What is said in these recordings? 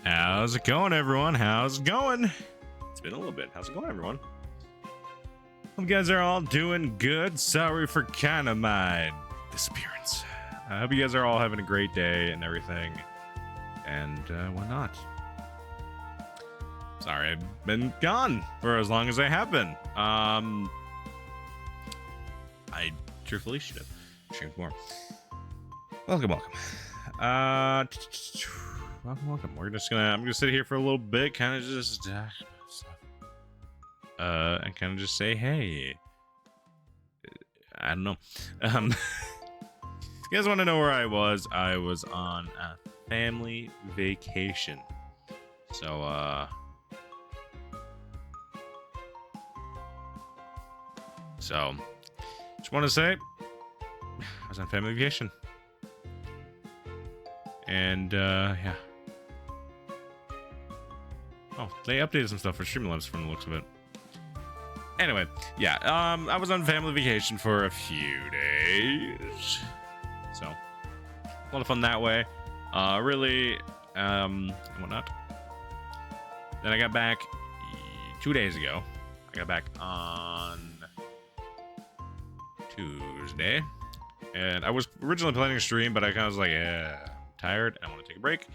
How's it going, everyone? How's it going? It's been a little bit. How's it going, everyone? Hope you guys are all doing good. Sorry for kind of my disappearance. I hope you guys are all having a great day and everything. And whatnot. Sorry, I've been gone for as long as I have been. I truthfully should have streamed more. Welcome. Welcome. I'm gonna sit here for a little bit, kind of just and kind of just say, hey. I don't know. You guys want to know where I was? I was on a family vacation. So just want to say, I was on family vacation. And, yeah. Oh, they updated some stuff for Streamlabs from the looks of it. Anyway, yeah, I was on family vacation for a few days. So, a lot of fun that way. Really, and whatnot. Then I got back 2 days ago. I got back on Tuesday. And I was originally planning a stream, but I kind of was like, yeah, I'm tired. I want to take a break.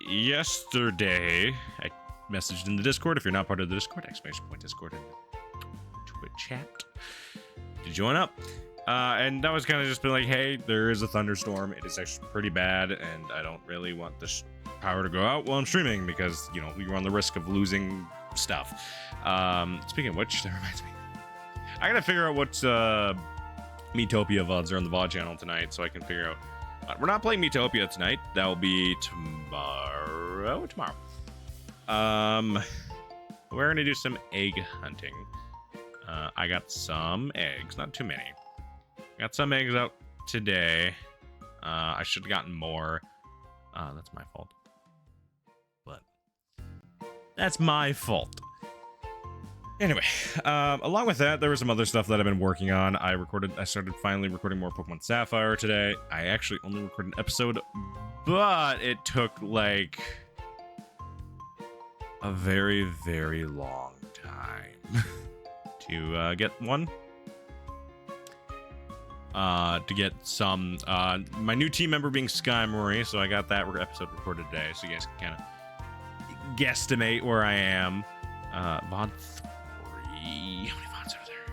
Yesterday, I messaged in the Discord. If you're not part of the Discord, !Discord in the Twitch chat to join up. And that was kind of just been like, hey, there is a thunderstorm. It is actually pretty bad, and I don't really want the power to go out while I'm streaming because, you know, you run the risk of losing stuff. Speaking of which, that reminds me. I gotta figure out what Metopia VODs are on the VOD channel tonight, so I can figure out. We're not playing Metopia tonight. That will be tomorrow. We're gonna do some egg hunting. I got some eggs, not too many. Got some eggs out today. I should have gotten more. That's my fault. But that's my fault. Anyway, along with that, there was some other stuff that I've been working on. I started finally recording more Pokemon Sapphire today. I actually only recorded an episode, but it took like a very, very long time to get one. To get some, my new team member being Sky Marie, so I got that episode recorded today, so you guys can kind of guesstimate where I am. VOD 3. How many VODs are there?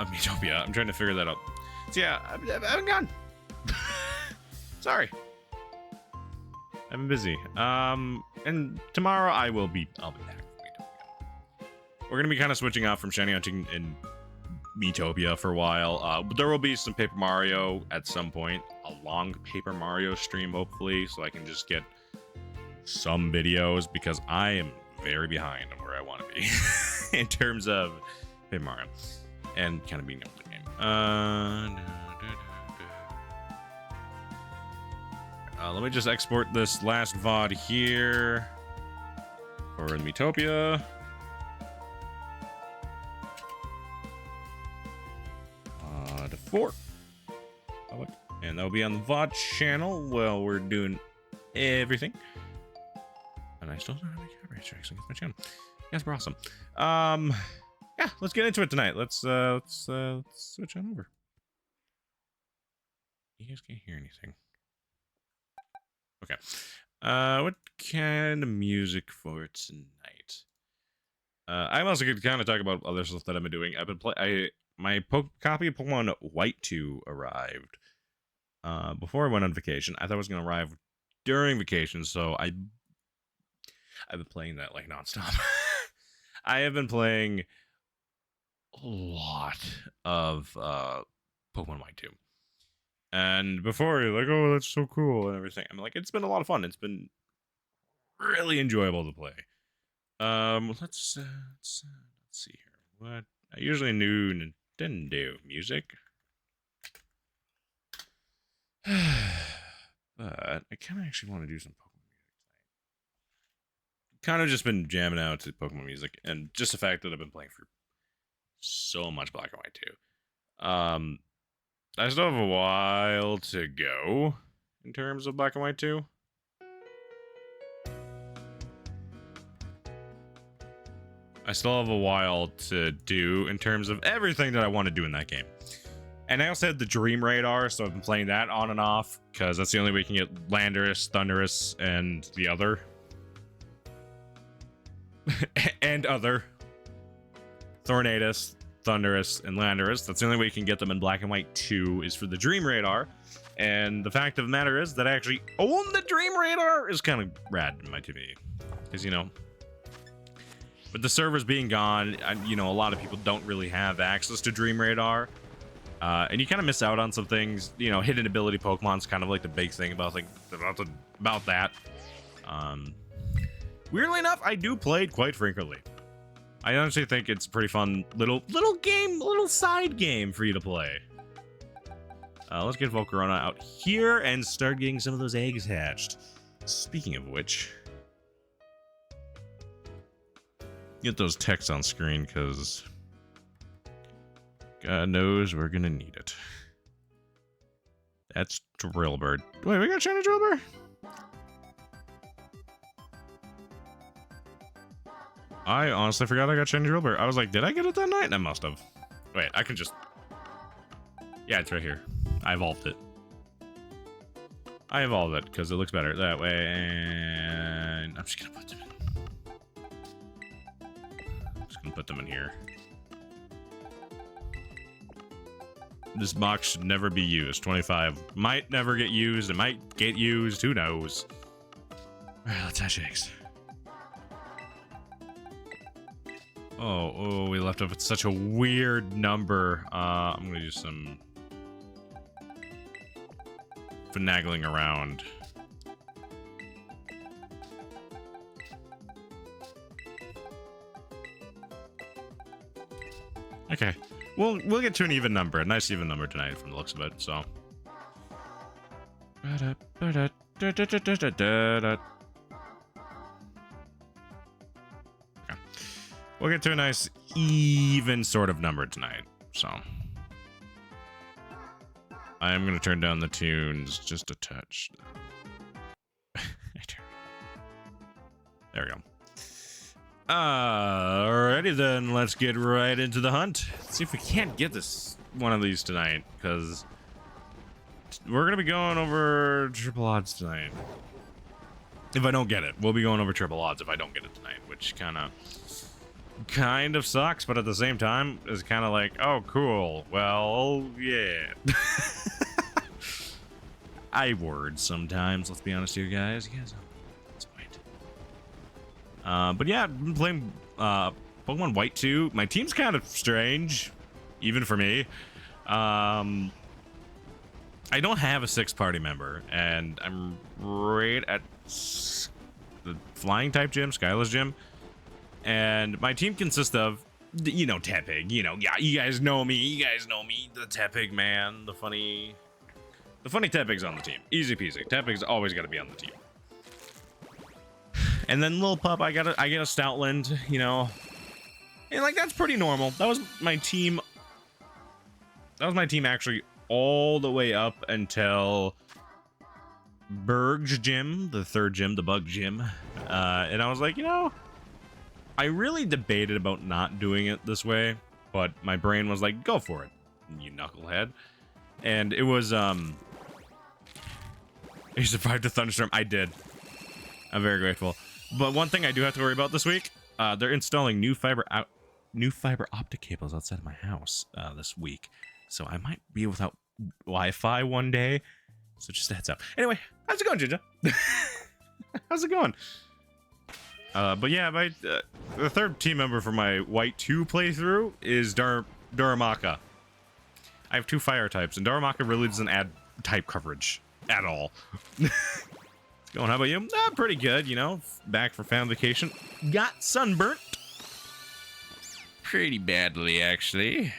Metopia. I'm trying to figure that out. So yeah, I'm gone. Sorry. I've been busy. And tomorrow I'll be back. We're gonna be kind of switching off from shiny hunting and Metopia for a while. But there will be some Paper Mario at some point. A long Paper Mario stream, hopefully, so I can just get some videos because I am very behind on where I want to be in terms of Paper Mario and kind of being able to game. Let me just export this last VOD here for Metopia. To 4. And that'll be on the VOD channel while we're doing everything. And I still don't have any copyright strikes against my channel. You guys were awesome. Yeah, let's get into it tonight. Let's switch on over. You guys can't hear anything. Okay. What kind of music for tonight? I'm also going to kind of talk about other stuff that I've been doing. I've been my copy of Pokemon White 2 arrived before I went on vacation. I thought it was going to arrive during vacation, so I've been playing that like nonstop. I have been playing a lot of Pokemon White 2. And before you're like, oh, that's so cool and everything. I'm like, it's been a lot of fun. It's been really enjoyable to play. Let's see here. What I usually knew Nintendo music. But I kind of actually want to do some Pokemon music tonight. Kind of just been jamming out to Pokemon music, and just the fact that I've been playing for so much Black and White too. I still have a while to go, in terms of Black and White 2. I still have a while to do in terms of everything that I want to do in that game. And I also had the Dream Radar, so I've been playing that on and off, because that's the only way you can get Landorus, Thunderous, and the other. and other. Tornadus, Thunderous, and Landorus. That's the only way you can get them in Black and White 2 is for the Dream Radar. And the fact of the matter is that I actually own the Dream Radar is kind of rad in my TV. Because, you know, with the servers being gone, you know, a lot of people don't really have access to Dream Radar. And you kind of miss out on some things. You know, hidden ability Pokemon's kind of like the big thing about that. Weirdly enough, I do play it quite frequently. I honestly think it's a pretty fun little game, little side game for you to play. Let's get Volcarona out here and start getting some of those eggs hatched. Speaking of which, get those texts on screen, because God knows we're gonna need it. That's Drillbird. Wait, we got shiny Drillbird? I honestly forgot I got shiny Drillbird. I was like, did I get it that night? I must have. Wait, I can just... Yeah, it's right here. I evolved it. I evolved it because it looks better that way, and I'm just gonna put them in. Just gonna put them in here. This box should never be used. 25 might never get used. It might get used. Who knows? All right, let's hatch eggs. Oh, we left off with such a weird number. I'm gonna do some finagling around. Okay, we'll get to an even number, a nice even number tonight from the looks of it. So. We'll get to a nice, even sort of number tonight, so. I am going to turn down the tunes just a touch. There we go. Alrighty then, let's get right into the hunt. Let's see if we can't get one of these tonight, because we're going to be going over triple odds tonight. If I don't get it, we'll be going over triple odds if I don't get it tonight, which kind of sucks, but at the same time is kind of like, oh cool, well yeah. I word sometimes, let's be honest here, guys. You guys know what's the point. But yeah, I've been playing Pokemon White 2. My team's kind of strange, even for me. I don't have a 6th party member, and I'm right at the flying type gym, Skyla's gym. And my team consists of, you know, Tepig, you know, yeah, you guys know me, the Tepig man, the funny Tepig's on the team, easy peasy. Tepig's always got to be on the team. And then Lil Pup, I get a Stoutland, you know, and like that's pretty normal. That was my team actually all the way up until Berg's gym, the 3rd gym, the Bug gym, and I was like, you know, I really debated about not doing it this way, but my brain was like, go for it, you knucklehead. And it was, you survived the thunderstorm. I did. I'm very grateful. But one thing I do have to worry about this week, they're installing new fiber optic cables outside of my house this week. So I might be without Wi-Fi one day. So just a heads up. Anyway, how's it going, Ginger? How's it going? But yeah, the 3rd team member for my White 2 playthrough is Darumaka. I have 2 fire types, and Darumaka really doesn't add type coverage at all. It's going, how about you? Pretty good, you know. Back from family vacation. Got sunburnt. Pretty badly, actually.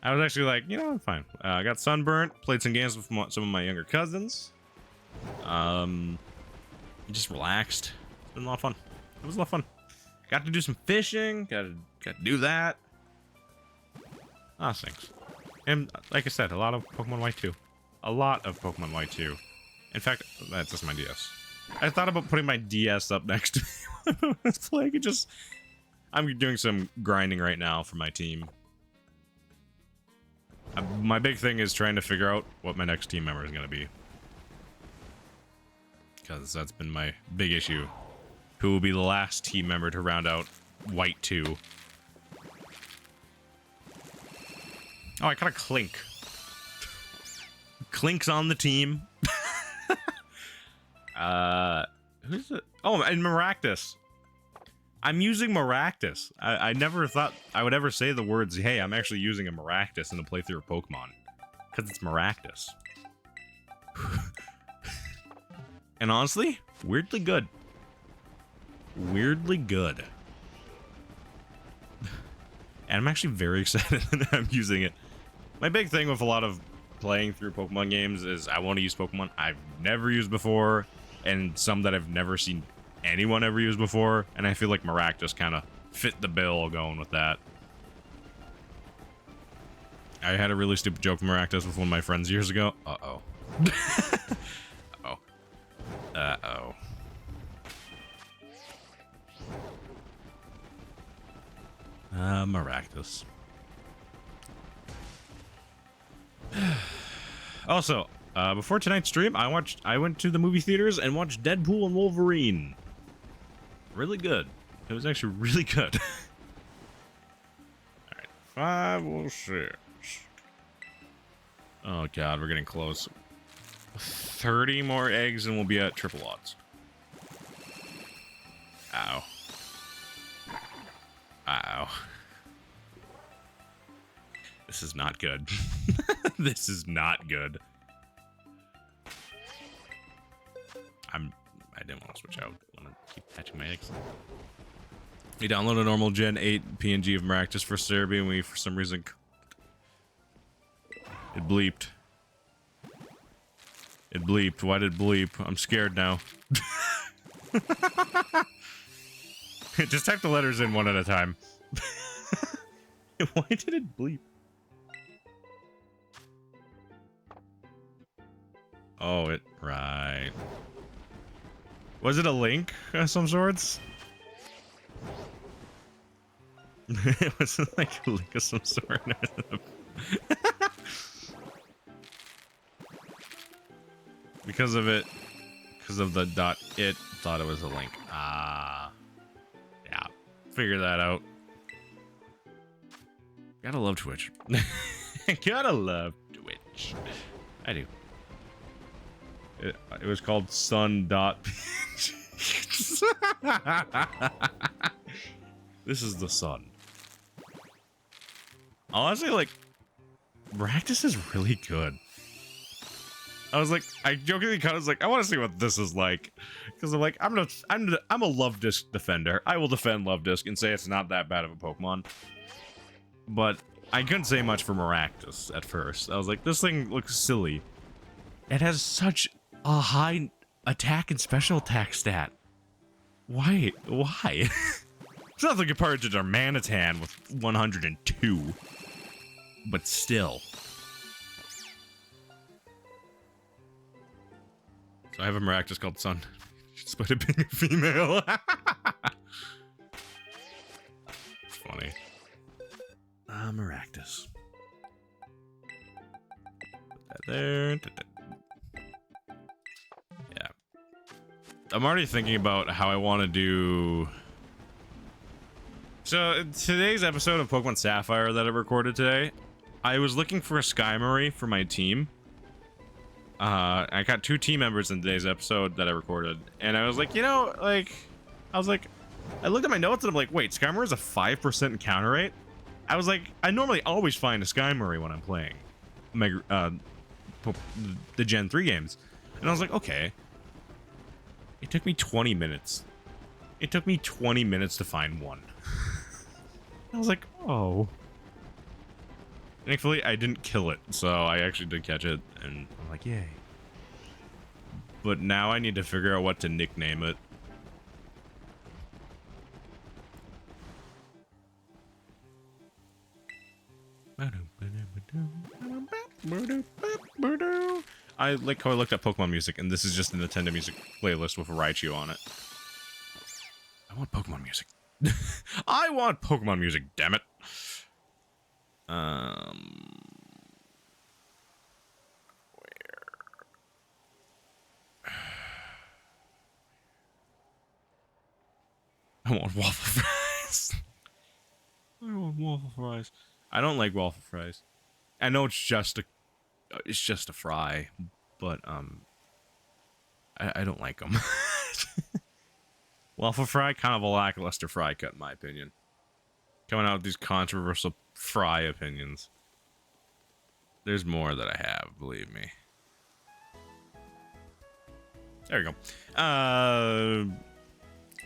I was actually like, you know, I'm fine. I got sunburnt, played some games with some of my younger cousins. Just relaxed. It's been a lot of fun. It was a lot of fun. Got to do some fishing. Got to do that. Things. And like I said, a lot of Pokemon White 2. a lot of Pokemon White too. In fact, that's just my DS. I thought about putting my DS up next to me. It's like it just... I'm doing some grinding right now for my team. My big thing is trying to figure out what my next team member is going to be. Because that's been my big issue. Who will be the last team member to round out White 2? Oh, I got a Clink. Clink's on the team. Who's it? Oh, and Maractus. I'm using Maractus. I never thought I would ever say the words, hey, I'm actually using a Maractus in a playthrough of Pokemon. Because it's Maractus. And honestly, weirdly good. Weirdly good. And I'm actually very excited that I'm using it. My big thing with a lot of playing through Pokemon games is I want to use Pokemon I've never used before, and some that I've never seen anyone ever use before, and I feel like Maractus kind of fit the bill going with that. I had a really stupid joke with Maractus with one of my friends years ago. Uh-oh. Uh-oh. Uh-oh. Maractus. Also, before tonight's stream, I went to the movie theaters and watched Deadpool and Wolverine. Really good. It was actually really good. Alright, 506. Oh god, we're getting close. 30 more eggs and we'll be at triple odds. Ow. Ow. This is not good. This is not good. I didn't want to switch out. I want to keep catching my eggs. We downloaded a normal Gen 8 PNG of Maractus for Cerebi, and we, for some reason, it bleeped. It bleeped. Why did it bleep? I'm scared now. Just type the letters in one at a time. Why did it bleep? Oh, right. Was it a link of some sorts? It was like a link of some sort. Because of it, because of the dot, it thought it was a link. Ah, yeah, figure that out. Gotta love Twitch. Gotta love Twitch. I do. It was called sun.png. This is the sun. Honestly, like, Maractus is really good. I was like, I jokingly kind of was like, I want to see what this is like, because I'm like, I'm a Love Disc defender. I will defend Love Disc and say it's not that bad of a Pokemon. But I couldn't say much for Maractus at first. I was like, this thing looks silly. It has such a high attack and special attack stat. Why? Why? It's nothing compared to Darmanitan with 102. But still. So I have a Maractus called Sun. Despite it being a female. It's funny. Maractus. Put that there. Yeah. I'm already thinking about how I want to do... So, today's episode of Pokemon Sapphire that I recorded today, I was looking for a Skymory for my team. I got 2 team members in today's episode that I recorded, and I was like, you know, like, I looked at my notes and I'm like, wait, Skymory is a 5% encounter rate? I was like, I normally always find a Skymory when I'm playing the Gen 3 games. And I was like, okay. It took me 20 minutes. It took me 20 minutes to find one. I was like, oh. Thankfully, I didn't kill it, so I actually did catch it, and I'm like, yay. But now I need to figure out what to nickname it. I like how I looked at Pokemon music, and this is just a Nintendo music playlist with Raichu on it. I want Pokemon music. I want Pokemon music, damn it. I want waffle fries. I want waffle fries. I don't like waffle fries. I know it's just a fry, but I don't like them. Waffle fry, kind of a lackluster fry cut in my opinion. Coming out with these controversial fry opinions. There's more that I have, believe me. There we go.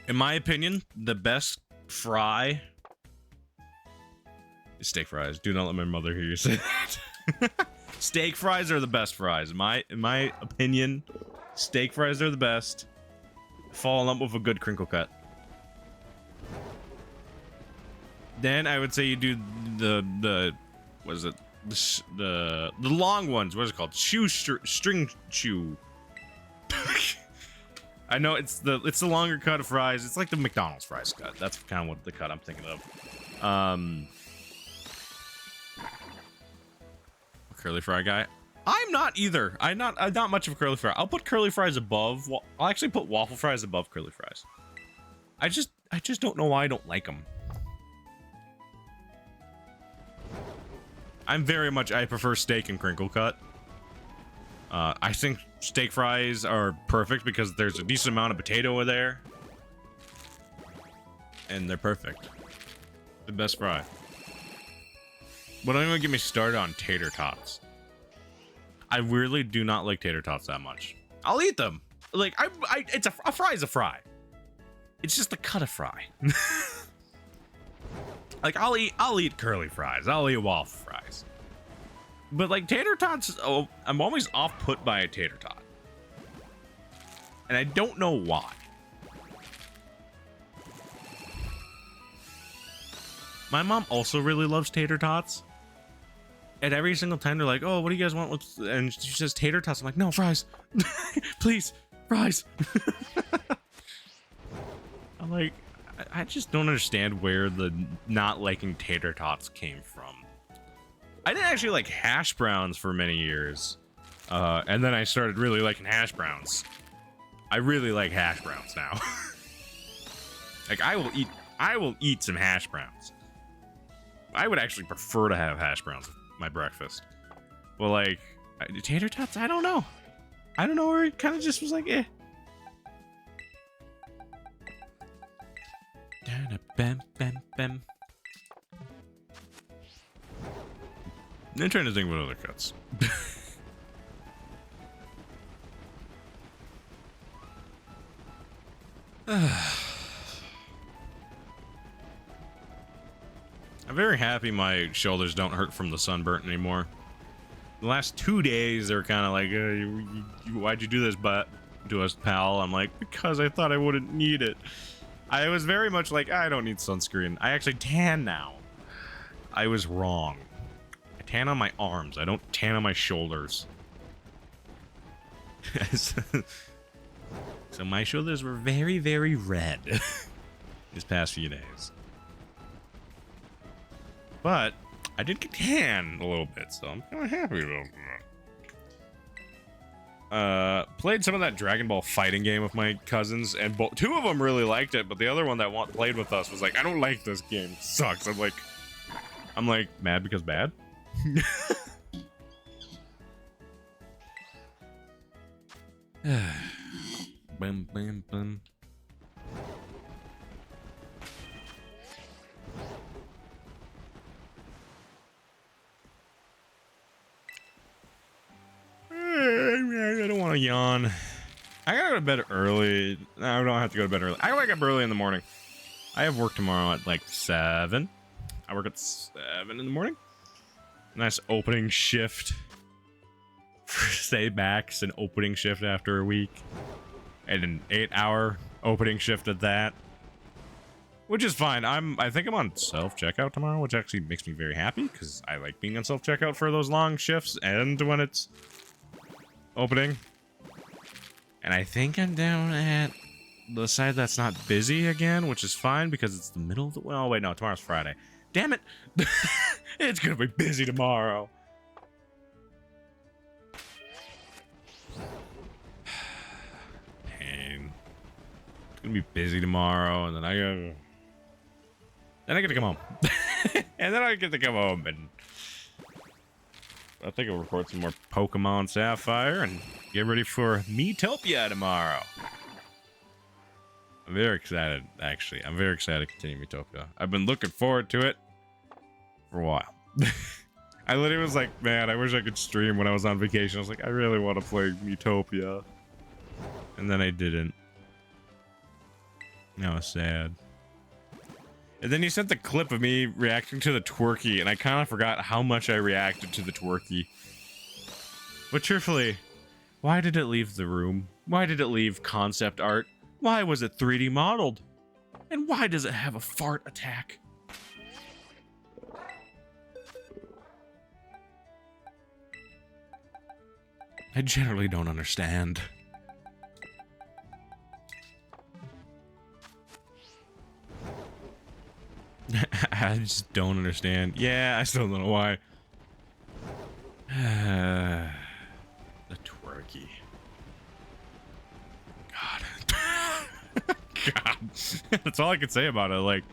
In my opinion, the best fry is steak fries. Do not let my mother hear you say that. Steak fries are the best fries. In my opinion, steak fries are the best. Following up with a good crinkle cut. Then I would say you do the what is it? The long ones. What is it called? String chew. I know it's the longer cut of fries. It's like the McDonald's fries cut. That's kind of what the cut I'm thinking of. A curly fry guy. I'm not either. I'm not much of a curly fry. I'll put curly fries above. I'll actually put waffle fries above curly fries. I just don't know why I don't like them. I prefer steak and crinkle cut. I think steak fries are perfect because there's a decent amount of potato in there. And they're perfect. The best fry. But don't even get me started on tater tots. I really do not like tater tots that much. I'll eat them. Like, it's a fry is a fry. It's just a cut of fry. Like, I'll eat curly fries. I'll eat waffle fries. But like tater tots, I'm always off put by a tater tot. And I don't know why. My mom also really loves tater tots. And every single time they're like, oh, what do you guys want? And she says tater tots. I'm like, no, fries. Please, fries. I'm like, I just don't understand where the not liking tater tots came from. I didn't actually like hash browns for many years. And then I started really liking hash browns. I really like hash browns now. Like, I will eat some hash browns. I would actually prefer to have hash browns with my breakfast. Well, like, tater tots, I don't know. I don't know where it kind of just was like, eh. Bam, bam, bam. I'm trying to think about other cuts. I'm very happy my shoulders don't hurt from the sunburn anymore. The last 2 days, they're kind of like, why'd you do this, to us, pal? I'm like, because I thought I wouldn't need it. I was very much like, I don't need sunscreen. I actually tan now. I was wrong. I tan on my arms. I don't tan on my shoulders. So my shoulders were very, very red this past few days. But I did get tan a little bit, so I'm kind of happy about that. Played some of that Dragon Ball fighting game with my cousins, and two of them really liked it, but the other one that played with us was like, I don't like this game. It sucks. I'm like, mad because bad? Bum, bum, bum. I don't want to yawn. I gotta go to bed early. No, I don't have to go to bed early. I wake up early in the morning. I have work tomorrow at like 7. I work at 7 in the morning. Nice opening shift. Stay back's an opening shift after a week. And an 8-hour opening shift at that. Which is fine. I think I'm on self-checkout tomorrow, which actually makes me very happy, because I like being on self-checkout for those long shifts, and when it's opening. And I think I'm down at the side that's not busy again, which is fine because it's the middle of the... Well, wait, no, tomorrow's Friday. Damn it! It's gonna be busy tomorrow. Pain. It's gonna be busy tomorrow, and then I get to come home. And then I get to come home, and I think I'll record some more Pokemon Sapphire and get ready for Miitopia tomorrow. I'm very excited, actually. I'm very excited to continue Miitopia. I've been looking forward to it for a while. I literally was like, man, I wish I could stream when I was on vacation. I was like, I really want to play Miitopia. And then I didn't. Now it's sad. And then you sent the clip of me reacting to the twerky, and I kind of forgot how much I reacted to the twerky. But truthfully, why did it leave the room? Why did it leave concept art? Why was it 3D modeled? And why does it have a fart attack? I generally don't understand. I just don't understand. Yeah, I still don't know why. The twerky. God. God. That's all I can say about it. Like,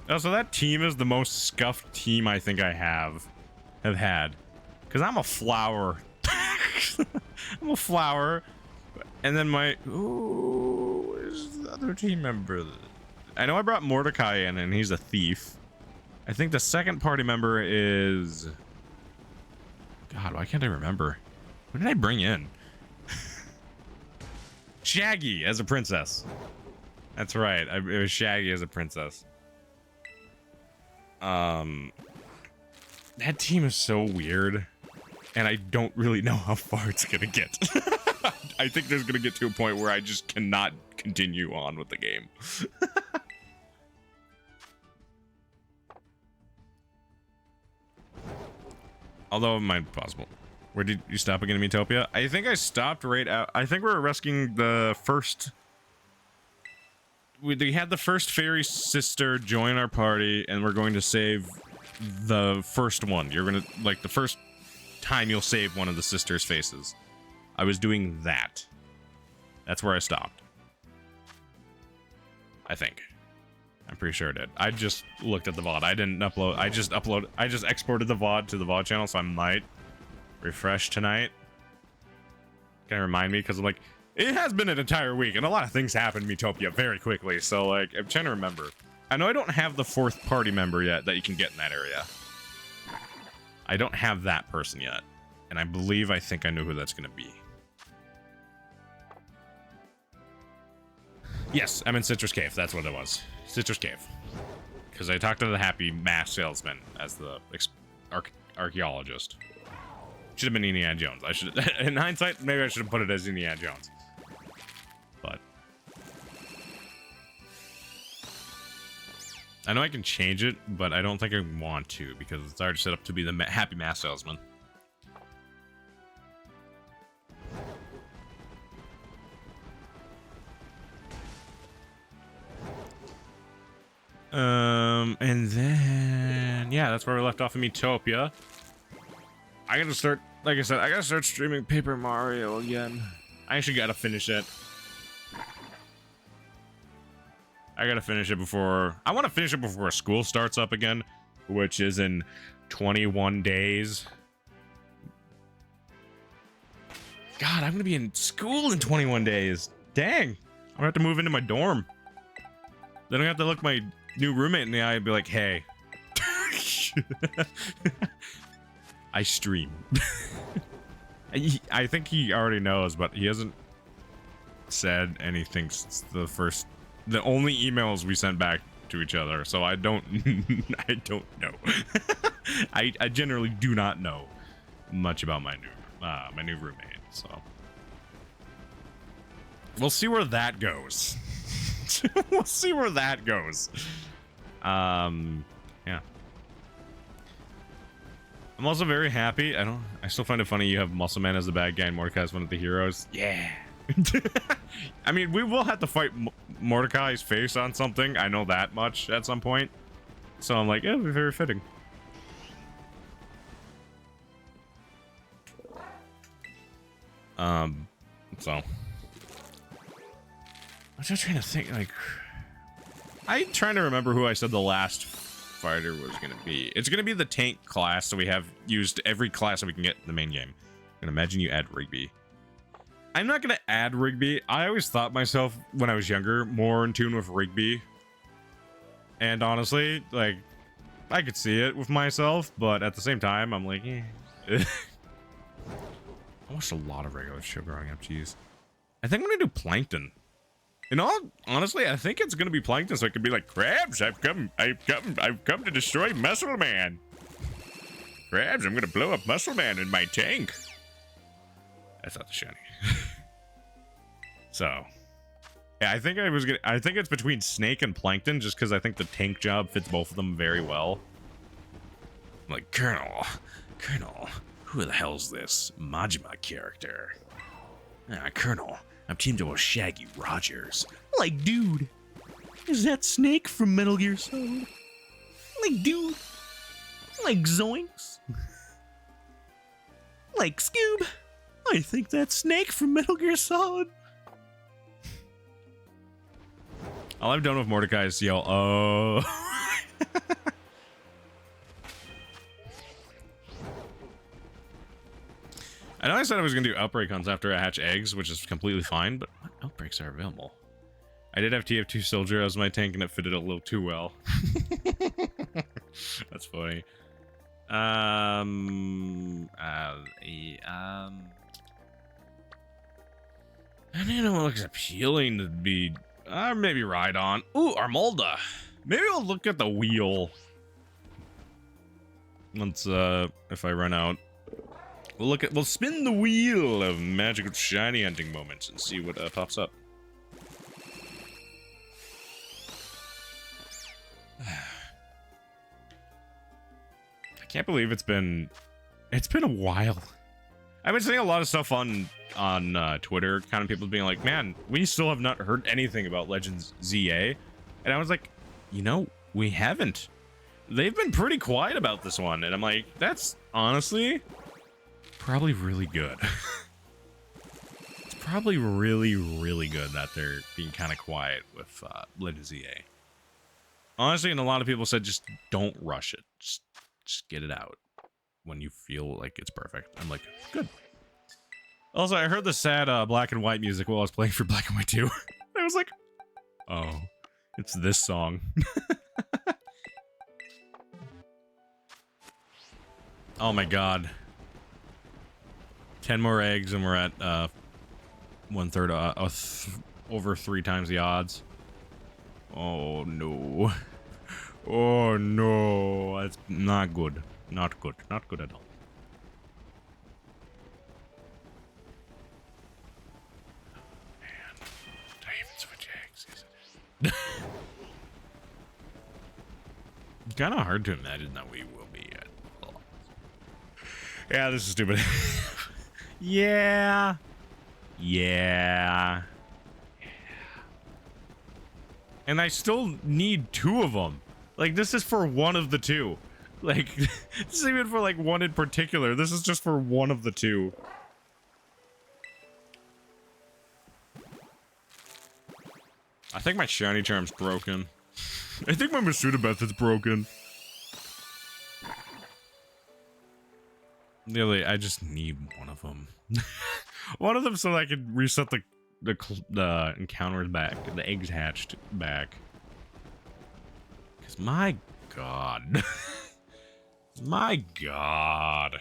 oh, so that team is the most scuffed team I think I have had. Because I'm a flower. I'm a flower. And then my... Ooh, where's the other team member? I know I brought Mordecai in, and he's a thief. I think the second party member is... God, why can't I remember? What did I bring in? Shaggy as a princess. That's right. It was Shaggy as a princess. That team is so weird. And I don't really know how far it's gonna get. I think there's gonna get to a point where I just cannot continue on with the game. Although it might be possible. Where did you stop again in Miitopia? I think I stopped right out. I think we're rescuing the first... We had the first fairy sister join our party, and we're going to save the first one. You're gonna... Like, the first time you'll save one of the sisters' faces. I was doing that. That's where I stopped. I think. I'm pretty sure I did. I just looked at the VOD. I didn't upload. I just exported the VOD to the VOD channel, so I might refresh tonight. Can you remind me? Because I'm like, it has been an entire week, and a lot of things happened in Miitopia very quickly, so like, I'm trying to remember. I know I don't have the fourth party member yet that you can get in that area. I don't have that person yet. And I believe I think I know who that's going to be. Yes, I'm in Citrus Cave. That's what it was. Citrus Cave. Because I talked to the happy mask salesman as the archaeologist. Should have been Indiana Jones. I should, in hindsight, maybe I should have put it as Indiana Jones. But I know I can change it, but I don't think I want to because it's already set up to be the happy mask salesman. And then, yeah, that's where we left off in Miitopia. I gotta start, like I said, I gotta start streaming Paper Mario again. I actually gotta finish it. I gotta finish it before, I want to finish it before school starts up again, which is in 21 days. God, I'm gonna be in school in 21 days. Dang, I'm gonna have to move into my dorm. Then I have to look my new roommate in the eye and be like, hey. I stream. I think he already knows, but he hasn't said anything since the only emails we sent back to each other, so I don't I don't know. I generally do not know much about my new roommate, so we'll see where that goes. We'll see where that goes. Yeah. I'm also very happy. I still find it funny you have Muscle Man as the bad guy and Mordecai's one of the heroes. Yeah. I mean, we will have to fight Mordecai's face on something. I know that much at some point. So I'm like, yeah, it'll be very fitting. So I'm just trying to think, like, I'm trying to remember who I said the last fighter was gonna be. It's gonna be the tank class, so we have used every class that we can get in the main game. I'm gonna imagine you add Rigby. I'm not gonna add Rigby. I always thought myself, when I was younger, more in tune with Rigby. And honestly, like, I could see it with myself, but at the same time, I'm like, eh. I watched a lot of regular show growing up, jeez. I think I'm gonna do Plankton. You know, honestly, I think it's gonna be Plankton, so it could be like, Crabs, I've come to destroy Muscle Man. Crabs, I'm gonna blow up Muscle Man in my tank. That's not the shiny. So, yeah, I think it's between Snake and Plankton, just because I think the tank job fits both of them very well. I'm like, Colonel, who the hell's this Majima character? Colonel, I'm teamed up with Shaggy Rogers. Like, dude, is that Snake from Metal Gear Solid? Like, dude, like Zoinks? Like, Scoob, I think that's Snake from Metal Gear Solid. All I've done with Mordecai is yell, oh. I know I said I was going to do outbreak hunts after I hatch eggs, which is completely fine, but what outbreaks are available? I did have TF2 Soldier as my tank, and it fitted a little too well. That's funny. I don't know what looks appealing to be. Maybe Rhydon. Ooh, Armolda. Maybe I'll look at the wheel. Once, if I run out. We'll spin the wheel of magical shiny hunting moments and see what pops up. I can't believe it's been a while. I've been seeing a lot of stuff on Twitter, kind of people being like, man, we still have not heard anything about Legends ZA. And I was like, you know, we haven't. They've been pretty quiet about this one. And I'm like, that's honestly probably really good. It's probably really, really good that they're being kind of quiet with Legends ZA. Honestly, and a lot of people said just don't rush it. Just get it out when you feel like it's perfect. I'm like, good. Also, I heard the sad black and white music while I was playing for Black and White 2. I was like, oh, it's this song. Oh my god. 10 more eggs and we're at 1/3 over 3 times the odds. Oh no. Oh no. That's not good. Not good. Not good at all. Man. Did I even switch eggs? Yes, I did. It's kind of hard to imagine that we will be at. Yeah, this is stupid. Yeah. Yeah. And I still need 2 of them. Like, this is for one of the 2. Like, this is even for, like, one in particular. This is just for one of the 2. I think my shiny charm's broken. I think my Masudabeth is broken. Really, I just need one of them. One of them so I can reset the encounters back, the eggs hatched back. Because my god. My god.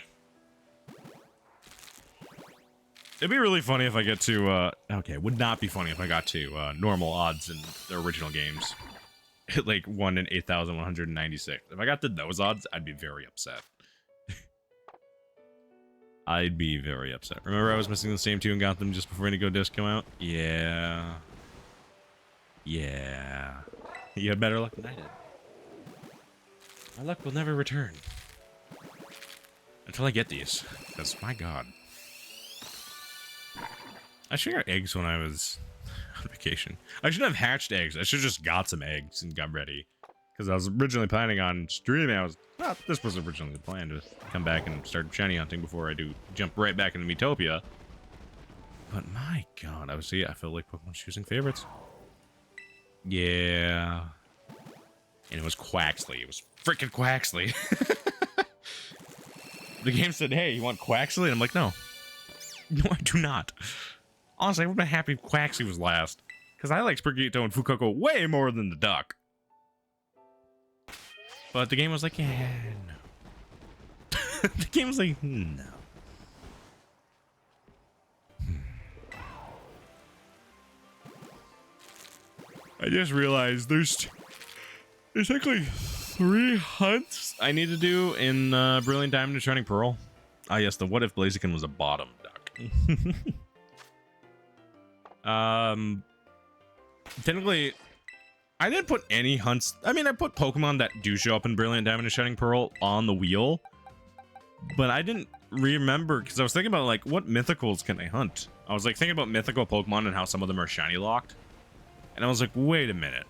It'd be really funny if I get to, okay, it would not be funny if I got to normal odds in the original games. Like 1 in 8,196. If I got to those odds, I'd be very upset. I'd be very upset. Remember I was missing the same 2 and got them just before Indigo Disc come out? Yeah. Yeah. You had better luck than I did. My luck will never return. until I get these. Because, my god. I should have got eggs when I was on vacation. I should have hatched eggs. I should have just got some eggs and got ready. Because I was originally planning on streaming. This was originally the plan, to come back and start shiny hunting before I do jump right back into Metopia. But my god, I feel like Pokemon's choosing favorites. Yeah. And it was Quaxley. It was freaking Quaxley. The game said, hey, you want Quaxley? And I'm like, no. No, I do not. Honestly, I would have been happy if Quaxley was last. Because I like Sprigatito and Fuecoco way more than the duck. But the game was like, yeah, no. The game was like, no. I just realized there's actually 3 hunts I need to do in Brilliant Diamond and Shining Pearl. Ah, yes, the what if Blaziken was a bottom duck. Technically, I didn't put any hunts. I mean, I put Pokemon that do show up in Brilliant Diamond and Shining Pearl on the wheel, but I didn't remember because I was thinking about like what mythicals can I hunt. I was like thinking about mythical Pokemon and how some of them are shiny locked, and I was like, wait a minute.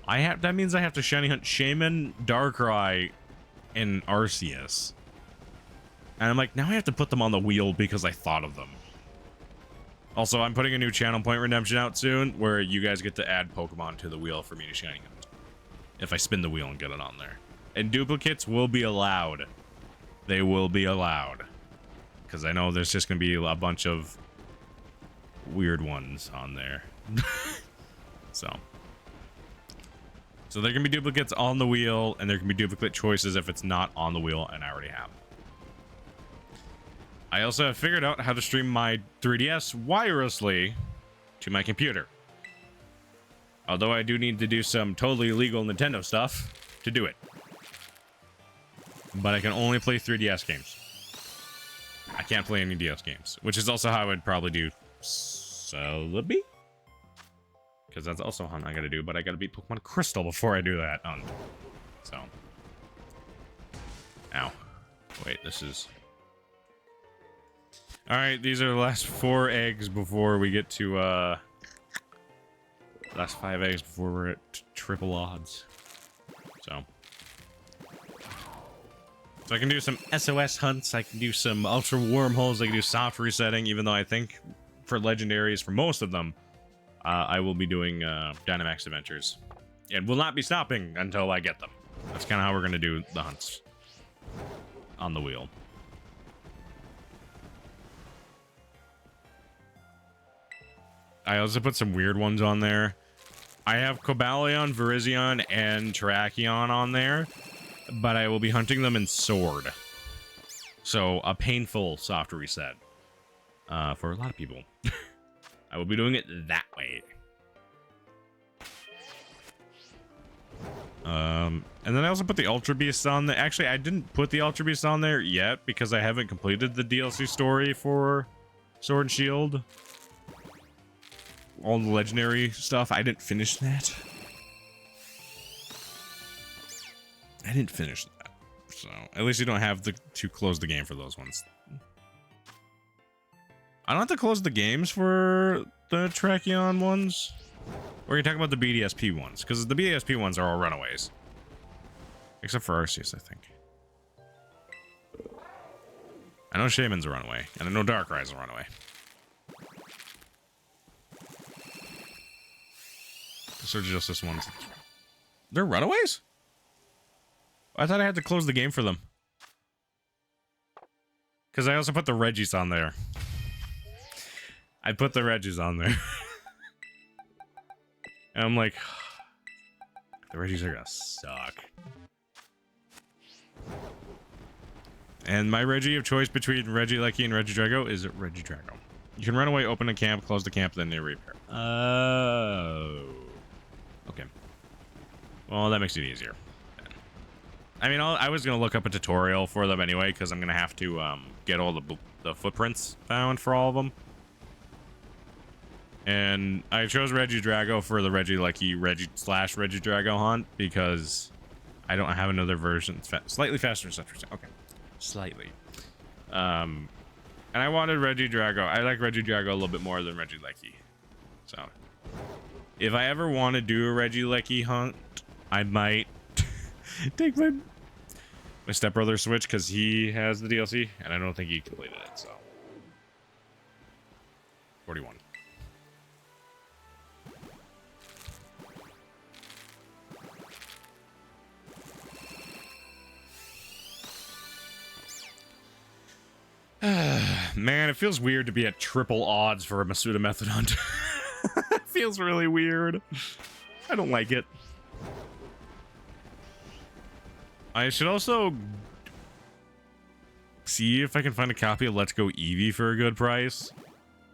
That means I have to shiny hunt Shaman, Darkrai, and Arceus. And I'm like, now I have to put them on the wheel because I thought of them. Also, I'm putting a new channel point redemption out soon where you guys get to add Pokemon to the wheel for me to shiny hunt. If I spin the wheel and get it on there. And duplicates will be allowed. They will be allowed. Because I know there's just going to be a bunch of weird ones on there. So there can be duplicates on the wheel, and there can be duplicate choices if it's not on the wheel, and I already have. I also have figured out how to stream my 3DS wirelessly to my computer. Although I do need to do some totally illegal Nintendo stuff to do it. But I can only play 3DS games. I can't play any DS games, which is also how I would probably do Celebi. Because that's also a hunt I gotta do, but I gotta beat Pokemon Crystal before I do that hunt. So. Ow. Wait, this is... Alright, these are the last 4 eggs before we get to, last 5 eggs before we're at triple odds. So I can do some SOS hunts, I can do some ultra wormholes, I can do soft resetting, even though I think for legendaries, for most of them, I will be doing Dynamax Adventures. And will not be stopping until I get them. That's kind of how we're going to do the hunts. On the wheel. I also put some weird ones on there. I have Cobalion, Virizion, and Terrakion on there. But I will be hunting them in Sword. So, a painful soft reset. For a lot of people. I will be doing it that way. And then I also put the Ultra Beasts on there. Actually, I didn't put the Ultra Beasts on there yet because I haven't completed the DLC story for Sword and Shield. All the legendary stuff. I didn't finish that. I didn't finish that. So, at least you don't have to close the game for those ones. I don't have to close the games for the Terrakion ones. Or are you talking about the BDSP ones? Because the BDSP ones are all runaways. Except for Arceus, I think. I know Shaman's a runaway. And I know Darkrai's a runaway. The Surge of Justice ones. They're runaways? I thought I had to close the game for them. Because I also put the Regis on there. I put the Regis on there. And I'm like, the Regis are gonna suck. And my Reggie of choice between Regieleki and Regidrago is Regidrago. You can run away, open a camp, close the camp, then they repair. Oh. Okay. Well, that makes it easier. I mean, I was going to look up a tutorial for them anyway, because I'm going to have to get all the footprints found for all of them. And I chose Regidrago for the Regieleki Regidrago hunt, because I don't have another version. Slightly faster, etc. Okay. slightly. And I wanted Regidrago. I like Regidrago a little bit more than Regieleki. So, if I ever want to do a Regieleki hunt, I might take my stepbrother Switch because he has the DLC, and I don't think he completed it. So, 41. Man, it feels weird to be at triple odds for a Masuda Method Hunt. It feels really weird. I don't like it. I should also see if I can find a copy of Let's Go Eevee for a good price,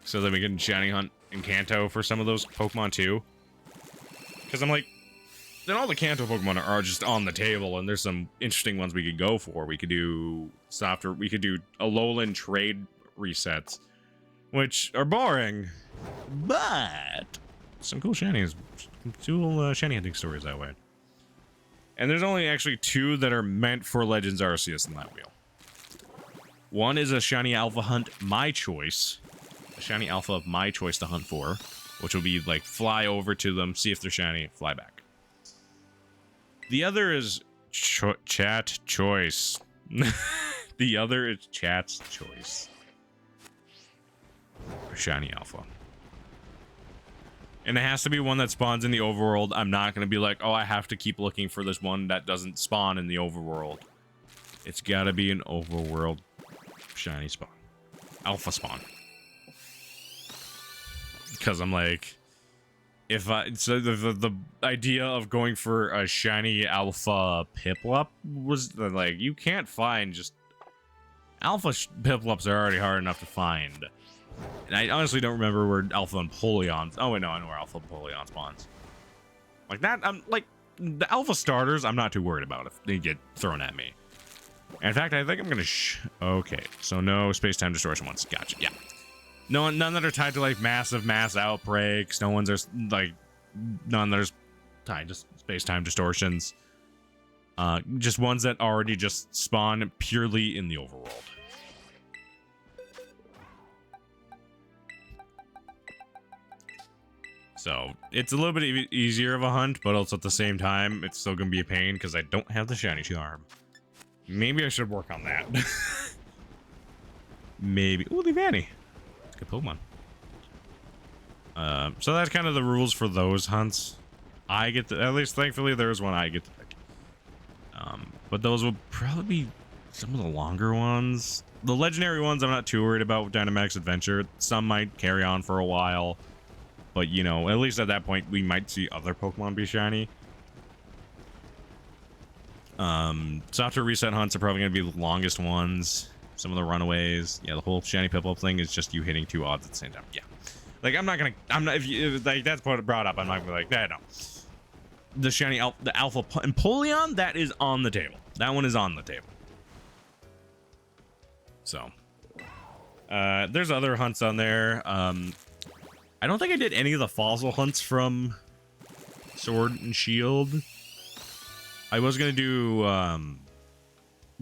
so that we can shiny hunt in Kanto for some of those Pokemon too. Because I'm like, then all the Kanto Pokemon are just on the table, and there's some interesting ones we could go for. We could do softer, we could do Alolan trade resets, which are boring, but some cool shinies, cool shiny hunting stories that way. And there's only actually 2 that are meant for Legends Arceus in that wheel. One is a shiny alpha hunt, my choice, a shiny alpha of my choice to hunt for, which will be like fly over to them, see if they're shiny, fly back. The other is chat choice. The other is chat's choice. Shiny alpha. And it has to be one that spawns in the overworld. I'm not going to be like, oh, I have to keep looking for this one that doesn't spawn in the overworld. It's got to be an overworld shiny spawn. Alpha spawn. Because I'm like, if I, so the idea of going for a shiny alpha Piplup was like, you can't find just alpha Piplups are already hard enough to find. And I honestly don't remember where alpha Empoleon, oh wait, no, I know where alpha Empoleon spawns. Like that, I'm like, the alpha starters, I'm not too worried about if they get thrown at me. In fact, I think I'm gonna okay, so no space-time distortion ones, gotcha, yeah. No, none that are tied to like mass outbreaks. No ones are like, none that are tied to space-time distortions. Just ones that already just spawn purely in the overworld. So it's a little bit easier of a hunt, but also at the same time, it's still gonna be a pain because I don't have the shiny charm. Maybe I should work on that. Maybe. Ooh, the Vanny. Good Pokemon. So that's kind of the rules for those hunts. I get to, at least thankfully there's one I get to pick. But those will probably be some of the longer ones. The legendary ones I'm not too worried about with Dynamax Adventure. Some might carry on for a while. But, you know, at least at that point, we might see other Pokemon be shiny. Softer reset hunts are probably going to be the longest ones. Some of the runaways. Yeah, the whole shiny Piplup thing is just you hitting 2 odds at the same time. Yeah. Like, I'm not, if like, that's brought up, I'm not gonna be like, no. The shiny, the Alpha Empoleon, that is on the table. That one is on the table. So. There's other hunts on there. I don't think I did any of the fossil hunts from Sword and Shield. I was gonna do,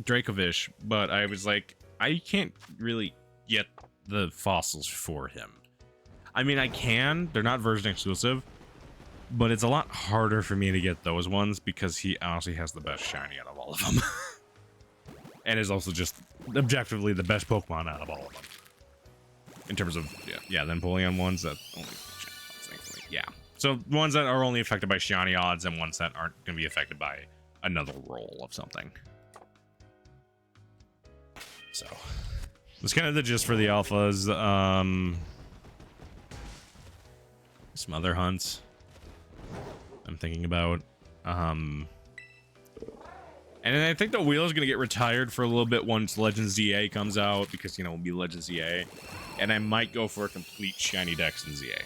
Dracovish, but I was like, I can't really get the fossils for him. I mean, I can. They're not version exclusive, but it's a lot harder for me to get those ones because he honestly has the best shiny out of all of them. And is also just objectively the best Pokemon out of all of them. In terms of, yeah, the Empoleon ones that only, thankfully, yeah. So ones that are only affected by shiny odds and ones that aren't going to be affected by another roll of something. So that's kind of the gist for the alphas. Some other hunts I'm thinking about. And I think the wheel is going to get retired for a little bit once Legends ZA comes out, because, you know, it'll be Legends ZA. And I might go for a complete shiny Dex in ZA.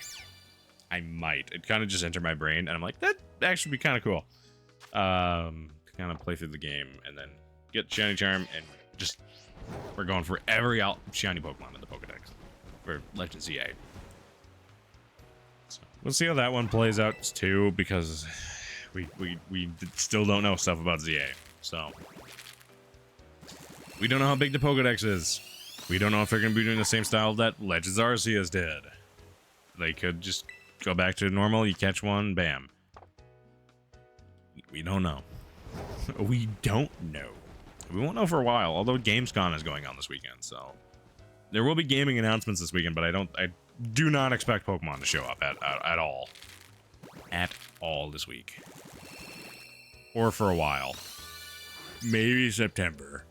I might. It kind of just entered my brain, and I'm like, that actually be kind of cool. Kind of play through the game, and then get shiny charm, and just, we're going for every shiny Pokemon in the Pokedex for Legends ZA. So we'll see how that one plays out too, because we still don't know stuff about ZA. So We don't know how big the Pokedex is. We don't know if they're going to be doing the same style that Legends Arceus did. They could just go back to normal, you catch one, bam. We don't know. We don't know. We won't know for a while, although Gamescom is going on this weekend, so... There will be gaming announcements this weekend, but I do not expect Pokemon to show up at all. At all this week. Or for a while. Maybe September.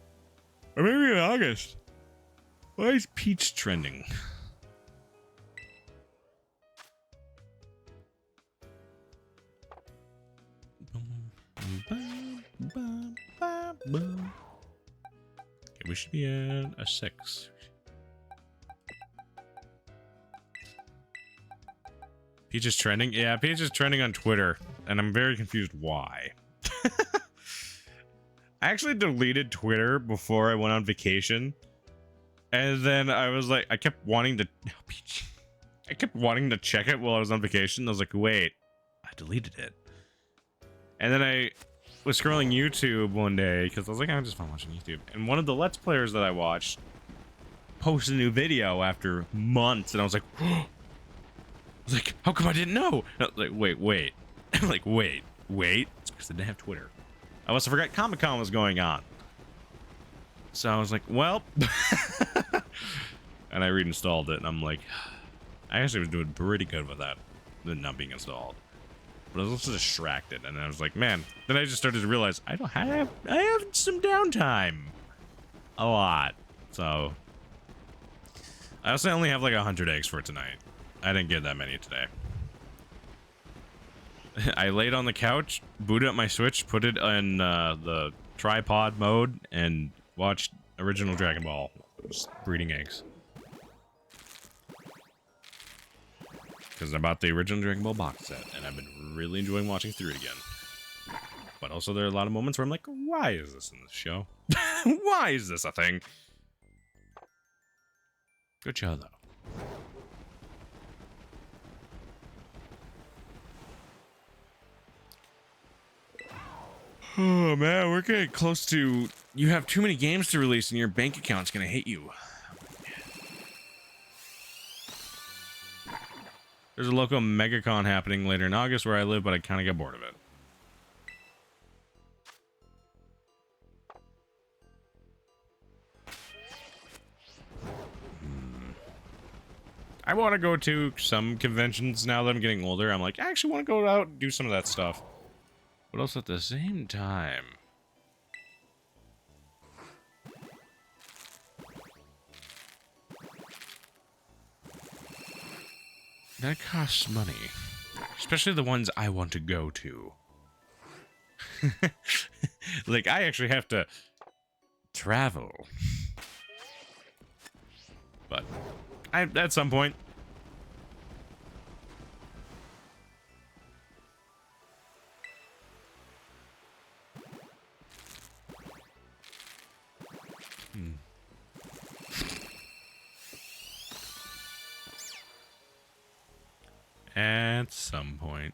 Or maybe in August. Why is Peach trending? Okay, we should be at a 6. Peach is trending? Yeah, Peach is trending on Twitter, and I'm very confused why. I actually deleted Twitter before I went on vacation, and then I was like, I kept wanting to check it while I was on vacation. I was like, wait, I deleted it. And then I was scrolling YouTube one day, because I was like, I'm just fun watching YouTube. And one of the Let's Players that I watched posted a new video after months, and I was like, I was like, how come I didn't know? And I was like, wait. I'm like, wait. It's because I didn't have Twitter. I must have forgot Comic-Con was going on. So I was like, well. And I reinstalled it, and I'm like, I actually was doing pretty good with that, not being installed. But I was also distracted, and I was like, man. Then I just started to realize I have some downtime. A lot. So I also only have like 100 eggs for tonight. I didn't get that many today. I laid on the couch, booted up my Switch, put it in the tripod mode, and watched original Dragon Ball. Just breeding eggs. Because I bought the original Dragon Ball box set, and I've been really enjoying watching through it again. But also there are a lot of moments where I'm like, why is this in this show? Why is this a thing? Good show, though. Oh, man, we're getting close to... You have too many games to release, and your bank account's gonna hate you. There's a local MegaCon happening later in August where I live, but I kind of got bored of it. I want to go to some conventions now that I'm getting older. I'm like, I actually want to go out and do some of that stuff. But also at the same time... That costs money. Especially the ones I want to go to. Like, I actually have to travel. But, at some point. At some point.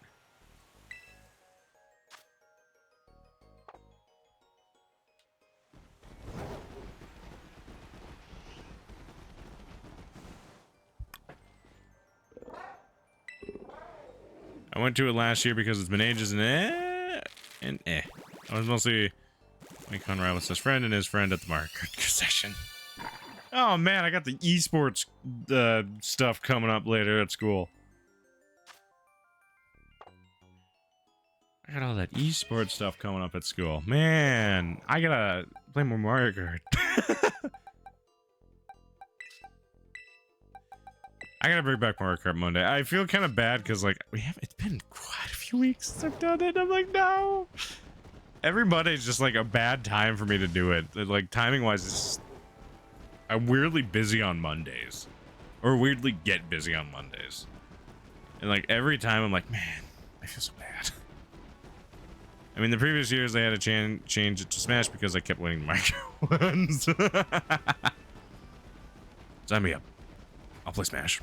I went to it last year because it's been ages and I was mostly my Conrad with his friend and his friend at the market session. Oh man, I got the esports stuff coming up later at school. I got all that esports stuff coming up at school. Man, I gotta play more Mario Kart. I gotta bring back Mario Kart Monday. I feel kind of bad because, like, it's been quite a few weeks since I've done it. I'm like, no. Every Monday's just, like, a bad time for me to do it. Like, timing-wise, I'm weirdly busy on Mondays. Or weirdly get busy on Mondays. And, like, every time I'm like, man, I feel so bad. I mean, the previous years they had to change it to Smash because I kept winning the micro ones. Sign me up. I'll play Smash.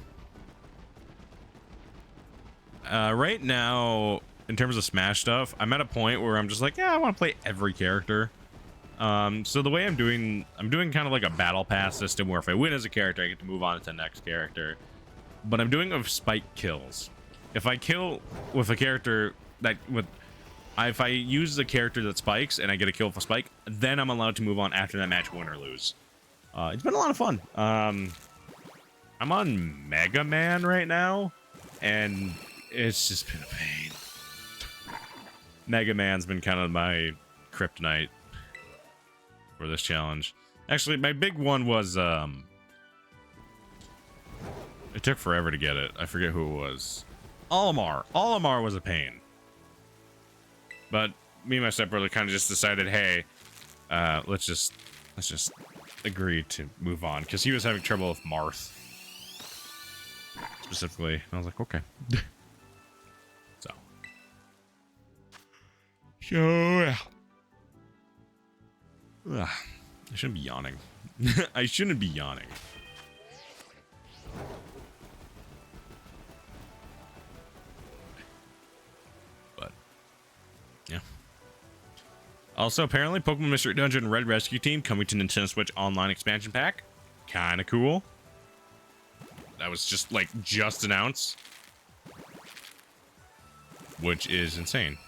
Right now, in terms of Smash stuff, I'm at a point where I'm just like, yeah, I want to play every character. So the way I'm doing kind of like a battle pass system where if I win as a character, I get to move on to the next character. But I'm doing of spike kills. If I kill with a character that if I use the character that spikes and I get a kill with a spike, then I'm allowed to move on after that match, win or lose. It's been a lot of fun. I'm on Mega Man right now, and it's just been a pain. Mega Man's been kind of my kryptonite for this challenge. Actually, my big one was it took forever to get it. I forget who it was. Olimar. Olimar was a pain. But me and my stepbrother kind of just decided, hey, let's just agree to move on, because he was having trouble with Marth specifically. And I was like, okay. So yeah. Ugh, I shouldn't be yawning. I shouldn't be yawning. But yeah. Also, apparently, Pokemon Mystery Dungeon Red Rescue Team coming to Nintendo Switch Online expansion pack. Kind of cool. That was just announced, which is insane.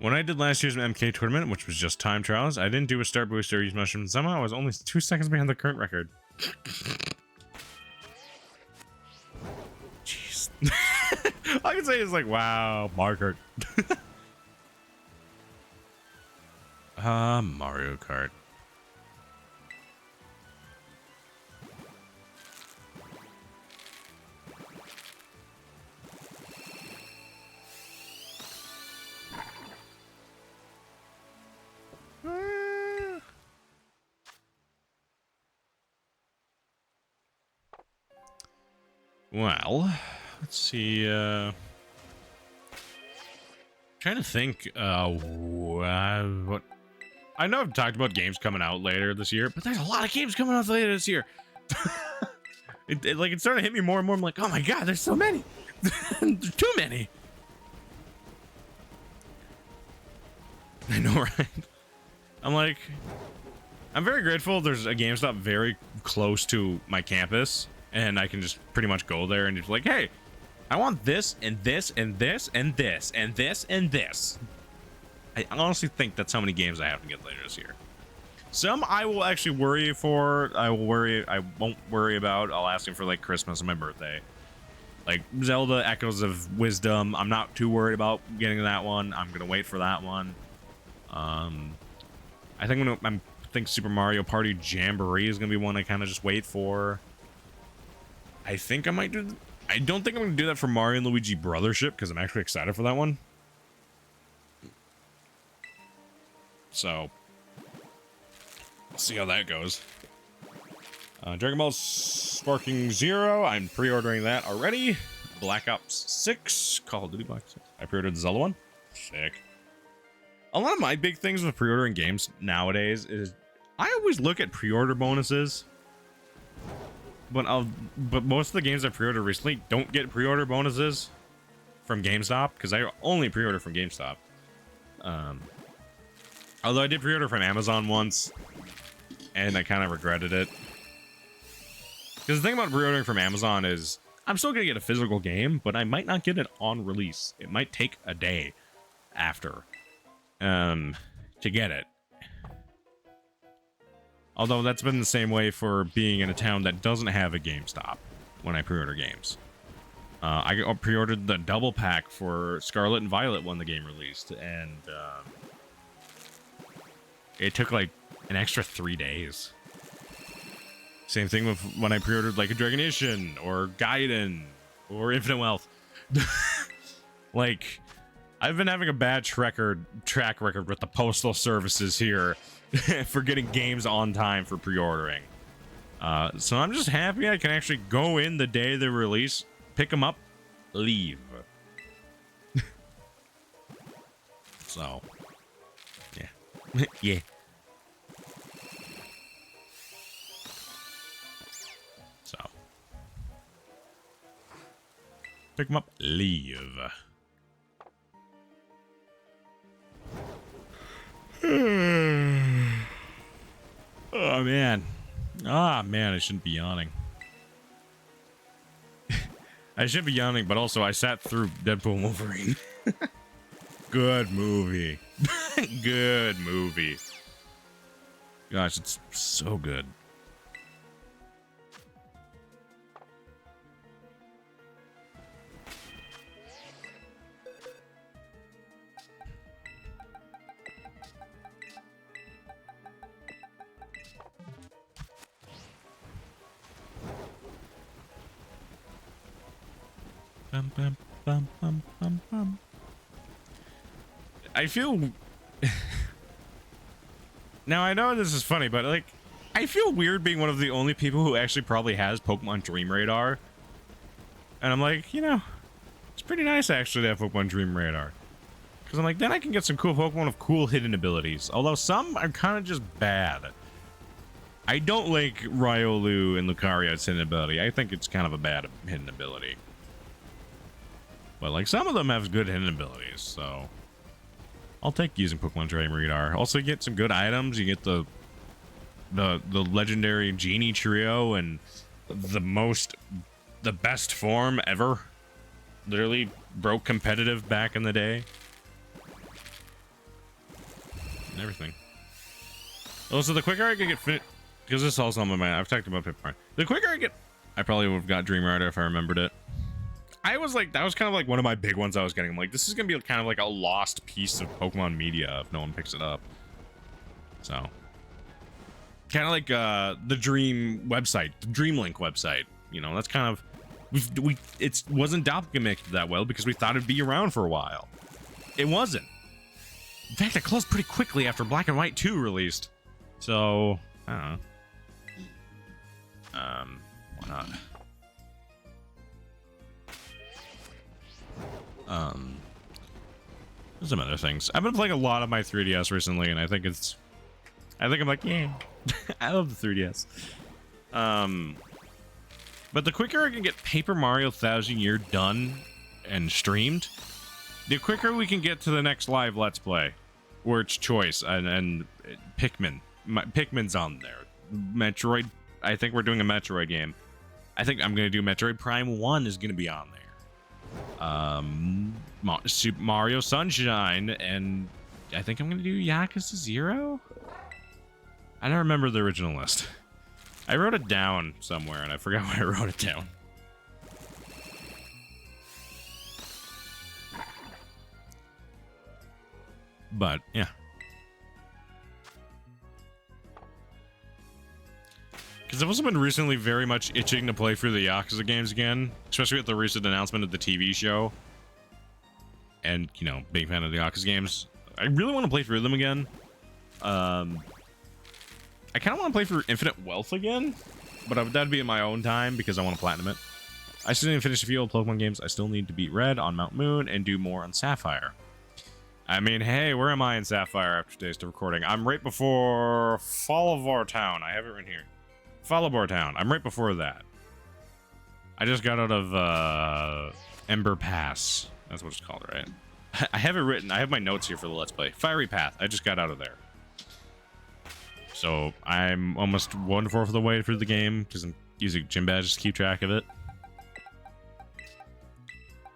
When I did last year's MK tournament, which was just time trials, I didn't do a star boost or use mushrooms. Somehow I was only 2 seconds behind the current record. Jeez. All I can say is like, wow, Mario Kart. Mario Kart. Well, let's see, trying to think, what... I know I've talked about games coming out later this year, but there's a lot of games coming out later this year. It's starting to hit me more and more. I'm like, oh my god, there's so many. There's too many. I know, right? I'm like, I'm very grateful there's a GameStop very close to my campus, and I can just pretty much go there and just like, hey, I want this and this and this and this and this and this. I honestly think that's how many games I have to get later this year. Some I will actually worry for. I won't worry about. I'll ask him for like Christmas and my birthday. Like Zelda Echoes of Wisdom, I'm not too worried about getting that one. I'm gonna wait for that one. I think Super Mario Party Jamboree is gonna be one I kind of just wait for. I think I might do. I don't think I'm gonna do that for Mario and Luigi Brothership because I'm actually excited for that one. So, let's see how that goes. Dragon Ball Sparking Zero, I'm pre-ordering that already. Black Ops 6, Call of Duty Black Ops 6. I pre-ordered the Zelda one. Sick. A lot of my big things with pre-ordering games nowadays is I always look at pre-order bonuses. But most of the games I pre-ordered recently don't get pre-order bonuses from GameStop because I only pre-order from GameStop. Although I did pre-order from Amazon once, and I kind of regretted it. Because the thing about pre-ordering from Amazon is I'm still going to get a physical game, but I might not get it on release. It might take a day after to get it. Although that's been the same way for being in a town that doesn't have a GameStop when I pre-order games. I pre-ordered the double pack for Scarlet and Violet when the game released, and it took like an extra 3 days. Same thing with when I pre-ordered like a Dragonician or Gaiden or Infinite Wealth. Like, I've been having a bad track record with the postal services here for getting games on time for pre-ordering. So I'm just happy I can actually go in the day they release, pick them up, leave. So, yeah. Yeah. So, pick them up, leave. Oh, man. Ah, man, I shouldn't be yawning. I should be yawning, but also I sat through Deadpool and Wolverine. Good movie. Good movie. Gosh, it's so good. Bum, bum, bum, bum, bum, bum. I feel... Now, I know this is funny, but, like, I feel weird being one of the only people who actually probably has Pokemon Dream Radar. And I'm like, you know, it's pretty nice, actually, to have Pokemon Dream Radar. Because I'm like, then I can get some cool Pokemon with cool hidden abilities. Although some are kind of just bad. I don't like Riolu and Lucario's hidden ability. I think it's kind of a bad hidden ability. But, like, some of them have good hidden abilities, so... I'll take using Pokemon Dream Radar. Also, you get some good items. You get the legendary Genie Trio and the best form ever. Literally broke competitive back in the day. And everything. Also, the quicker I could get fit... Because this is also on my mind. I've talked about Pipmar. The quicker I get... I probably would have got Dream Radar if I remembered it. I was like, that was kind of like one of my big ones I was getting. I'm like, this is going to be kind of like a lost piece of Pokemon media if no one picks it up. So. Kind of like the Dream website, the Dreamlink website. You know, that's kind of, it wasn't documented that well because we thought it'd be around for a while. It wasn't. In fact, it closed pretty quickly after Black and White 2 released. So, I don't know. Why not? There's some other things. I've been playing a lot of my 3DS recently, and I think I'm like, yeah, I love the 3DS. But the quicker I can get Paper Mario 1000 Year done and streamed, the quicker we can get to the next live Let's Play, where it's choice and Pikmin. Pikmin's on there. Metroid. I think we're doing a Metroid game. I think I'm gonna do Metroid Prime 1 is gonna be on there. Super Mario Sunshine, and I think I'm gonna do Yakuza 0. I don't remember the original list. I wrote it down somewhere and I forgot where I wrote it down. But yeah, because I've also been recently very much itching to play through the Yakuza games again, especially with the recent announcement of the TV show. And, you know, big fan of the Yakuza games. I really want to play through them again. I kind of want to play through Infinite Wealth again, but that'd be in my own time because I want to platinum it. I still need to finish a few old Pokemon games. I still need to beat Red on Mount Moon and do more on Sapphire. I mean, hey, where am I in Sapphire after today's recording? I'm right before Fallavor Town. I have it right here. Fallavor Town. I'm right before that. I just got out of Ember Pass. That's what it's called, right? I have it written. I have my notes here for the Let's Play. Fiery Path. I just got out of there. So I'm almost 1/4 of the way through the game because I'm using gym badges to keep track of it.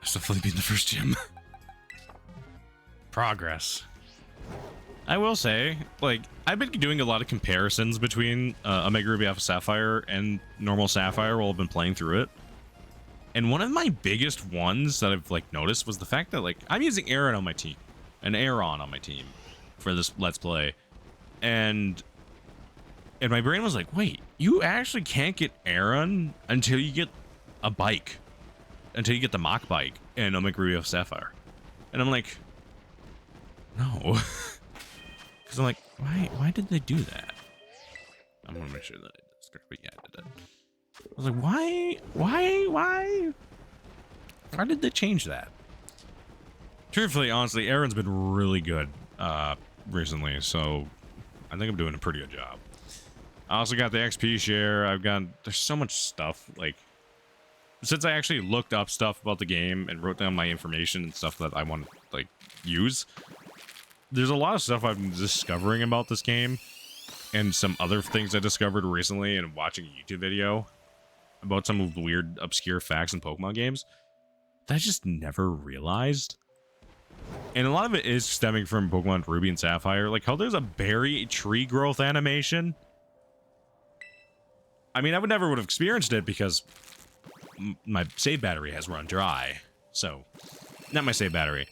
I still fully beat the first gym. Progress. I will say, like, I've been doing a lot of comparisons between Omega Ruby Alpha Sapphire and normal Sapphire while I've been playing through it. And one of my biggest ones that I've, like, noticed was the fact that, like, I'm using Aaron on my team. An Aaron on my team for this Let's Play. And my brain was like, wait, you actually can't get Aaron until you get a bike. Until you get the mock bike in Omega Ruby Alpha Sapphire. And I'm like, no. Because I'm like, why did they do that? I'm gonna make sure that I did this correct, but yeah, I did. I was like, why did they change that? Truthfully, honestly, Aaron's been really good recently, so I think I'm doing a pretty good job. I also got the XP share. There's so much stuff, like, since I actually looked up stuff about the game and wrote down my information and stuff that I want to, like, use, there's a lot of stuff I'm discovering about this game and some other things I discovered recently and watching a YouTube video about some of the weird, obscure facts in Pokemon games that I just never realized. And a lot of it is stemming from Pokemon Ruby and Sapphire, like how there's a berry tree growth animation. I mean, I would never have experienced it because my save battery has run dry. So, not my save battery.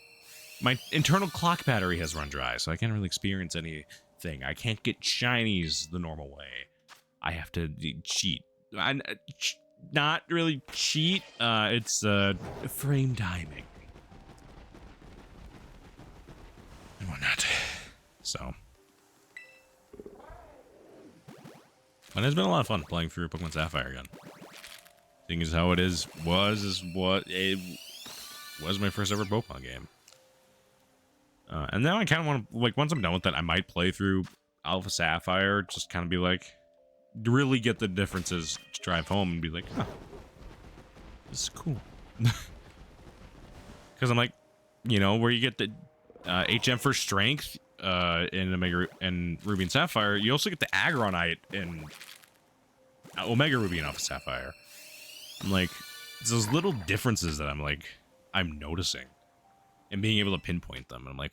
My internal clock battery has run dry, so I can't really experience anything. I can't get shinies the normal way. I have to cheat. Not really cheat. It's frame timing and whatnot. So, but it's been a lot of fun playing through Pokemon Sapphire again. Seeing as how it was what it was my first ever Pokemon game. And now I kind of want to, like, once I'm done with that, I might play through Alpha Sapphire, just kind of be like, really get the differences to drive home and be like, huh, this is cool. Because I'm like, you know, where you get the HM for strength in Omega and Ruby and Sapphire, you also get the Agronite in Omega Ruby and Alpha Sapphire. I'm like, it's those little differences that I'm noticing and being able to pinpoint them. And I'm like,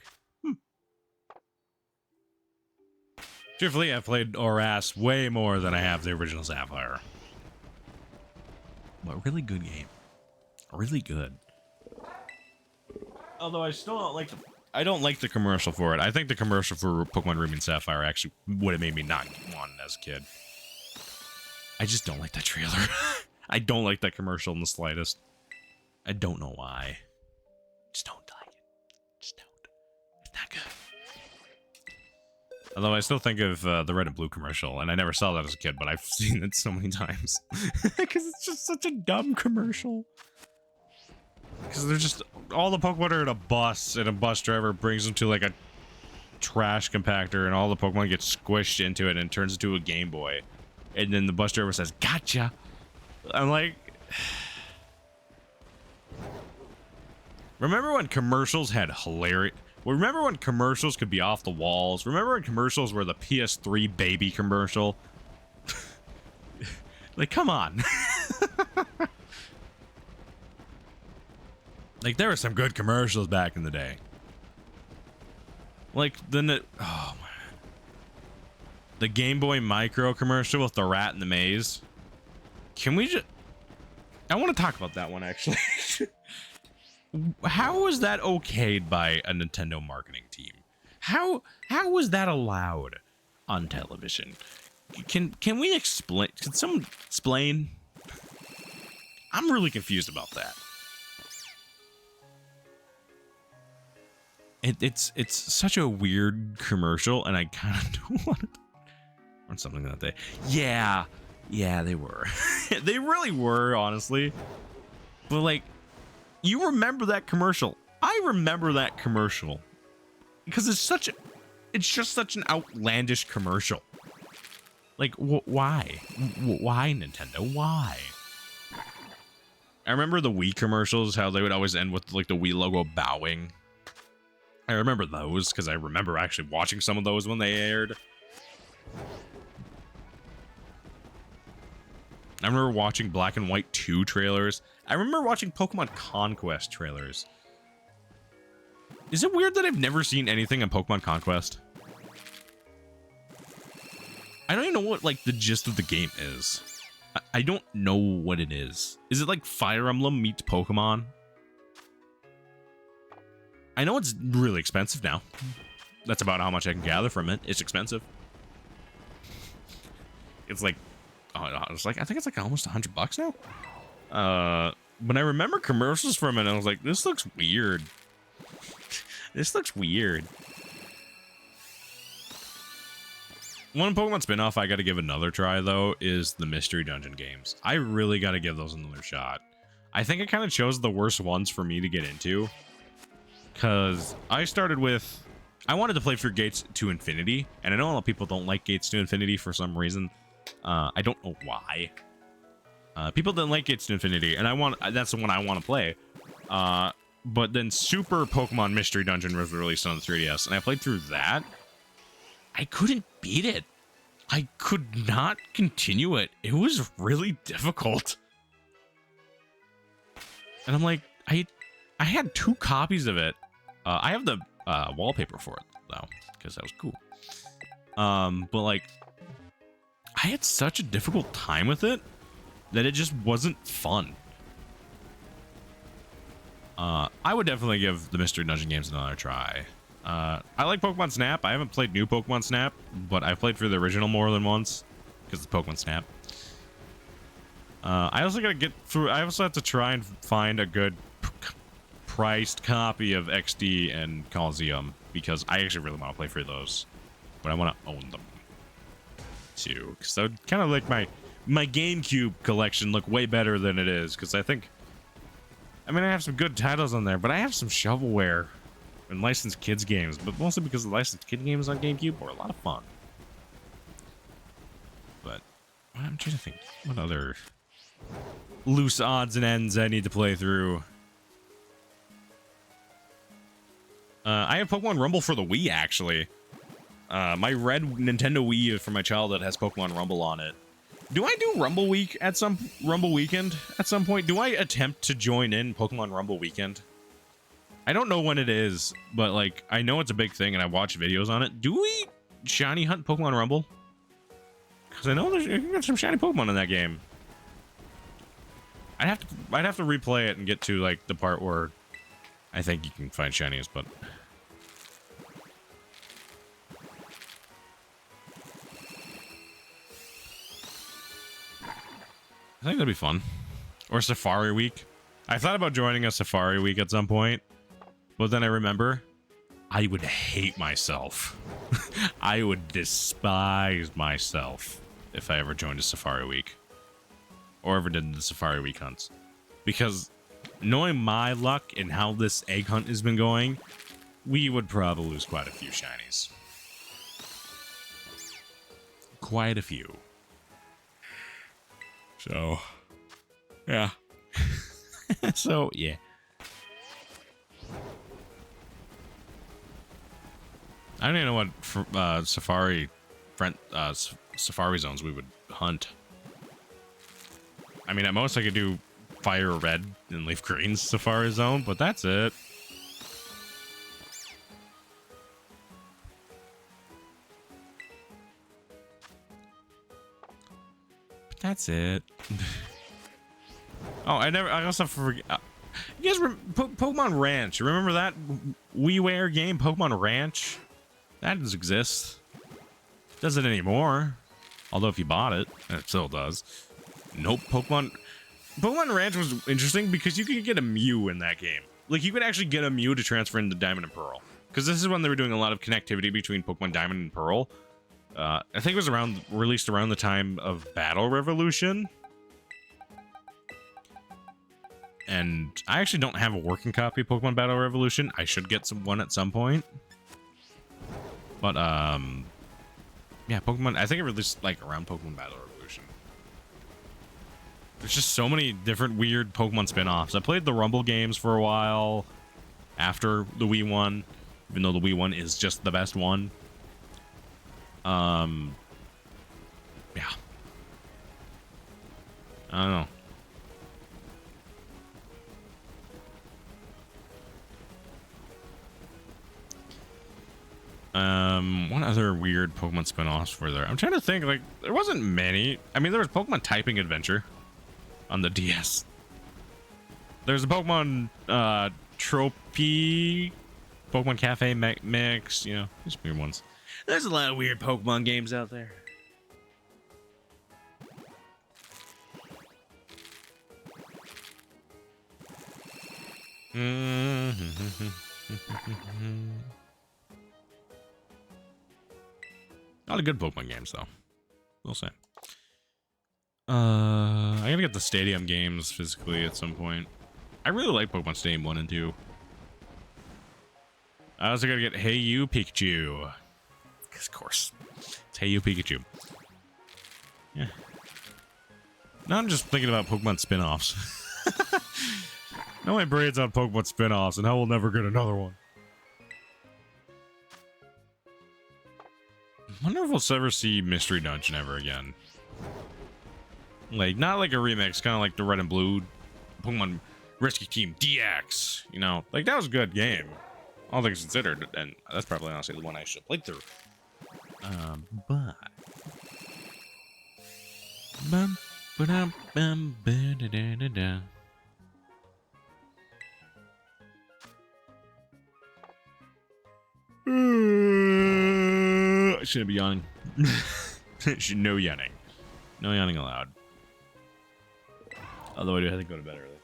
Truthfully, I've played Oras way more than I have the original Sapphire. But really good game. Really good. Although I still don't like the commercial for it. I think the commercial for Pokemon Ruby and Sapphire actually would have made me not want it as a kid. I just don't like that trailer. I don't like that commercial in the slightest. I don't know why. Just don't like it. Just don't. It's not good. Although I still think of the red and blue commercial, and I never saw that as a kid, but I've seen it so many times. Because it's just such a dumb commercial. Because they're just, all the Pokemon are in a bus, and a bus driver brings them to like a trash compactor, and all the Pokemon get squished into it, and it turns into a Game Boy. And then the bus driver says, "Gotcha!" I'm like... Remember when commercials had hilarious... Well, remember when commercials could be off the walls? Remember when commercials were the PS3 baby commercial? Like, come on. Like, there were some good commercials back in the day. Like, oh, man. The Game Boy Micro commercial with the rat in the maze. Can we just... I want to talk about that one, actually. How was that okayed by a Nintendo marketing team? How was that allowed on television? Can we explain? Can someone explain? I'm really confused about that. It's such a weird commercial, and I kind of don't want it or something like that. Yeah, they were. They really were, honestly. But like, you remember that commercial? I remember that commercial because it's just such an outlandish commercial. Like, why? Why, Nintendo? Why? I remember the Wii commercials, how they would always end with like the Wii logo bowing. I remember those because I remember actually watching some of those when they aired. I remember watching Black and White 2 trailers. I remember watching Pokemon Conquest trailers. Is it weird that I've never seen anything on Pokemon Conquest? I don't even know what like the gist of the game is. I don't know what it is. Is it like Fire Emblem meets Pokemon? I know it's really expensive now. That's about how much I can gather from it. It's expensive. It's like, I think it's like almost $100 now. But I remember commercials from it, and I was like, this looks weird. This looks weird. One Pokemon spinoff I got to give another try, though, is the Mystery Dungeon games. I really got to give those another shot. I think I kind of chose the worst ones for me to get into. Because I started with... I wanted to play through Gates to Infinity. And I know a lot of people don't like Gates to Infinity for some reason. I don't know why. People didn't like Gates to Infinity. And that's the one I want to play. But then Super Pokemon Mystery Dungeon was released on the 3DS. And I played through that. I couldn't beat it. I could not continue it. It was really difficult. And I'm like, I had 2 copies of it. I have the wallpaper for it, though, because that was cool. But, like, I had such a difficult time with it that it just wasn't fun. I would definitely give the Mystery Dungeon games another try. I like Pokemon Snap. I haven't played new Pokemon Snap, but I've played through the original more than once because of Pokemon Snap. I also gotta get through. I also have to try and find a good priced copy of XD and Coliseum because I actually really want to play through those, but I want to own them too. Because that would kind of like my GameCube collection look way better than it is. Because I mean, I have some good titles on there, but I have some shovelware and licensed kids games, but mostly because the licensed kid games on GameCube were a lot of fun. But I'm trying to think what other loose odds and ends I need to play through. I have Pokemon Rumble for the Wii, actually. My red Nintendo Wii from my childhood has Pokemon Rumble on it. Do I do Rumble Week at some Rumble Weekend at some point? Do I attempt to join in Pokemon Rumble Weekend? I don't know when it is, but like I know it's a big thing and I watch videos on it. Do we shiny hunt Pokemon Rumble? Because I know there's some shiny Pokemon in that game. I'd have to replay it and get to like the part where I think you can find shinies, but I think that'd be fun. Or Safari Week. I thought about joining a Safari Week at some point, but then I remember I would hate myself. I would despise myself if I ever joined a Safari Week or ever did the Safari Week hunts. Because knowing my luck and how this egg hunt has been going, we would probably lose quite a few shinies. Quite a few. So, yeah. So, yeah. I don't even know what safari zones we would hunt. I mean, at most I could do Fire Red and Leaf Green's Safari Zone, but that's it. But that's it. Oh, I also forget. You guys Pokemon Ranch. Remember that WiiWare game, Pokemon Ranch? That does exist. Doesn't anymore. Although if you bought it, and it still does. Nope. Pokemon Ranch was interesting because you could get a Mew in that game. Like, you could actually get a Mew to transfer into Diamond and Pearl. Because this is when they were doing a lot of connectivity between Pokemon Diamond and Pearl. I think it was released around the time of Battle Revolution. And I actually don't have a working copy of Pokemon Battle Revolution. I should get one at some point. But, yeah, Pokemon, I think it released, like, around Pokemon Battle Revolution. There's just so many different weird Pokemon spin-offs. I played the Rumble games for a while after the Wii one, even though the Wii one is just the best one. Yeah. I don't know. What other weird Pokemon spin-offs were there? I'm trying to think. Like, there wasn't many. I mean, there was Pokemon Typing Adventure on the DS. There's a Pokemon Tropy, Pokemon Cafe Mix. You know, these weird ones. There's a lot of weird Pokemon games out there. Not a good Pokemon games though. We'll say. I gotta get the Stadium games physically at some point. I really like Pokemon Stadium 1 and 2. I also gotta get Hey You Pikachu. Of course. It's Hey You Pikachu. Yeah. Now I'm just thinking about Pokemon spin-offs. Now my brain's on Pokemon spin-offs, and how we'll never get another one. I wonder if we'll ever see Mystery Dungeon ever again. Like, not like a remix, kind of like the Red and Blue Pokemon Rescue Team DX. You know, like, that was a good game. All things considered, and that's probably honestly the one I should have played through. But... Bum, ba-dum, bum, ba-da-da-da-da. I shouldn't be yawning. No yawning. No yawning allowed. Although I do have to go to bed early.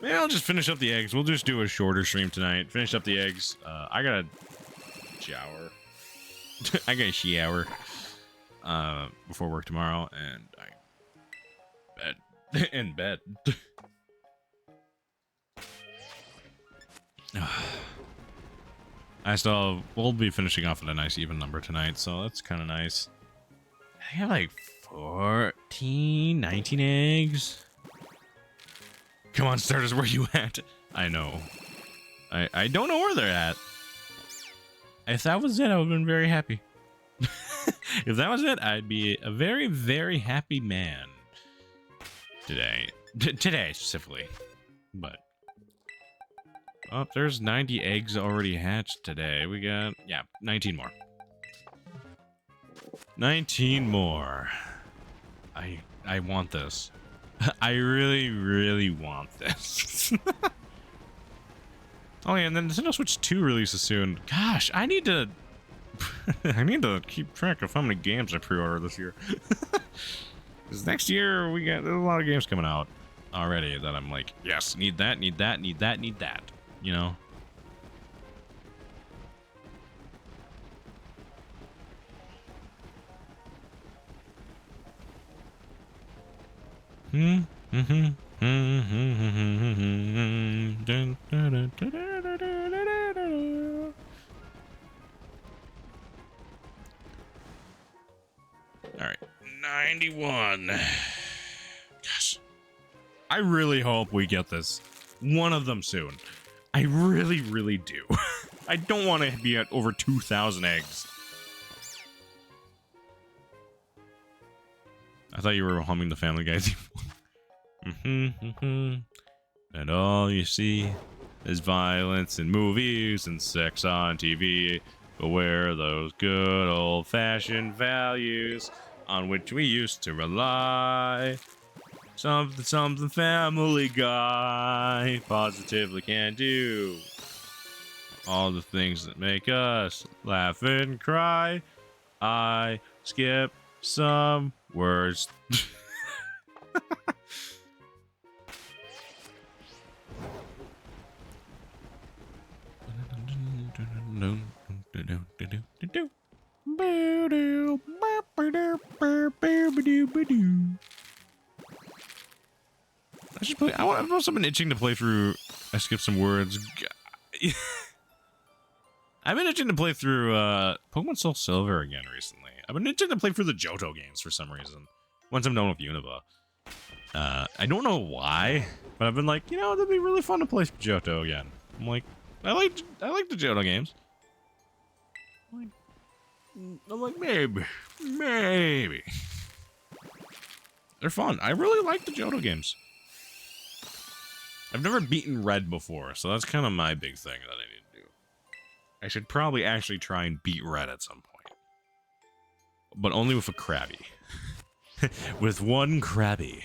Maybe I'll just finish up the eggs. We'll just do a shorter stream tonight. Finish up the eggs. I gotta shower. I gotta shower before work tomorrow, and I in bed. We'll be finishing off at a nice even number tonight, so that's kind of nice. I have like 14, 19 eggs. Come on, starters, where you at? I know. I don't know where they're at. If that was it, I would have been very happy. If that was it, I'd be a very, very happy man. Today. Today, specifically. But... oh, there's 90 eggs already hatched today. We got, yeah, 19 more. 19 more. I want this. I really, really want this. Oh yeah, and then Nintendo Switch 2 releases soon. Gosh, I need to keep track of how many games I pre-ordered this year. Because next year there's a lot of games coming out already that I'm like, yes, need that, need that, need that, need that. You know? Alright, 91. Gosh. I really hope we get this. One of them soon. I really, really do. I don't want to be at over 2,000 eggs. I thought you were humming the Family Guy theme. And all you see is violence in movies and sex on TV. But where are those good old-fashioned values on which we used to rely? Something, something Family Guy positively can do. All the things that make us laugh and cry. I skip some words. I've also been itching to play through. I skipped some words. I've been itching to play through Pokemon Soul Silver again recently. I've been itching to play through the Johto games for some reason. Once I'm done with Unova. I don't know why, but I've been like, you know, that'd be really fun to play Johto again. I'm like, I like the Johto games. I'm like, maybe. They're fun. I really like the Johto games. I've never beaten Red before, so that's kind of my big thing that I need to do. I should probably actually try and beat red at some point. But only with a Krabby. With one Krabby.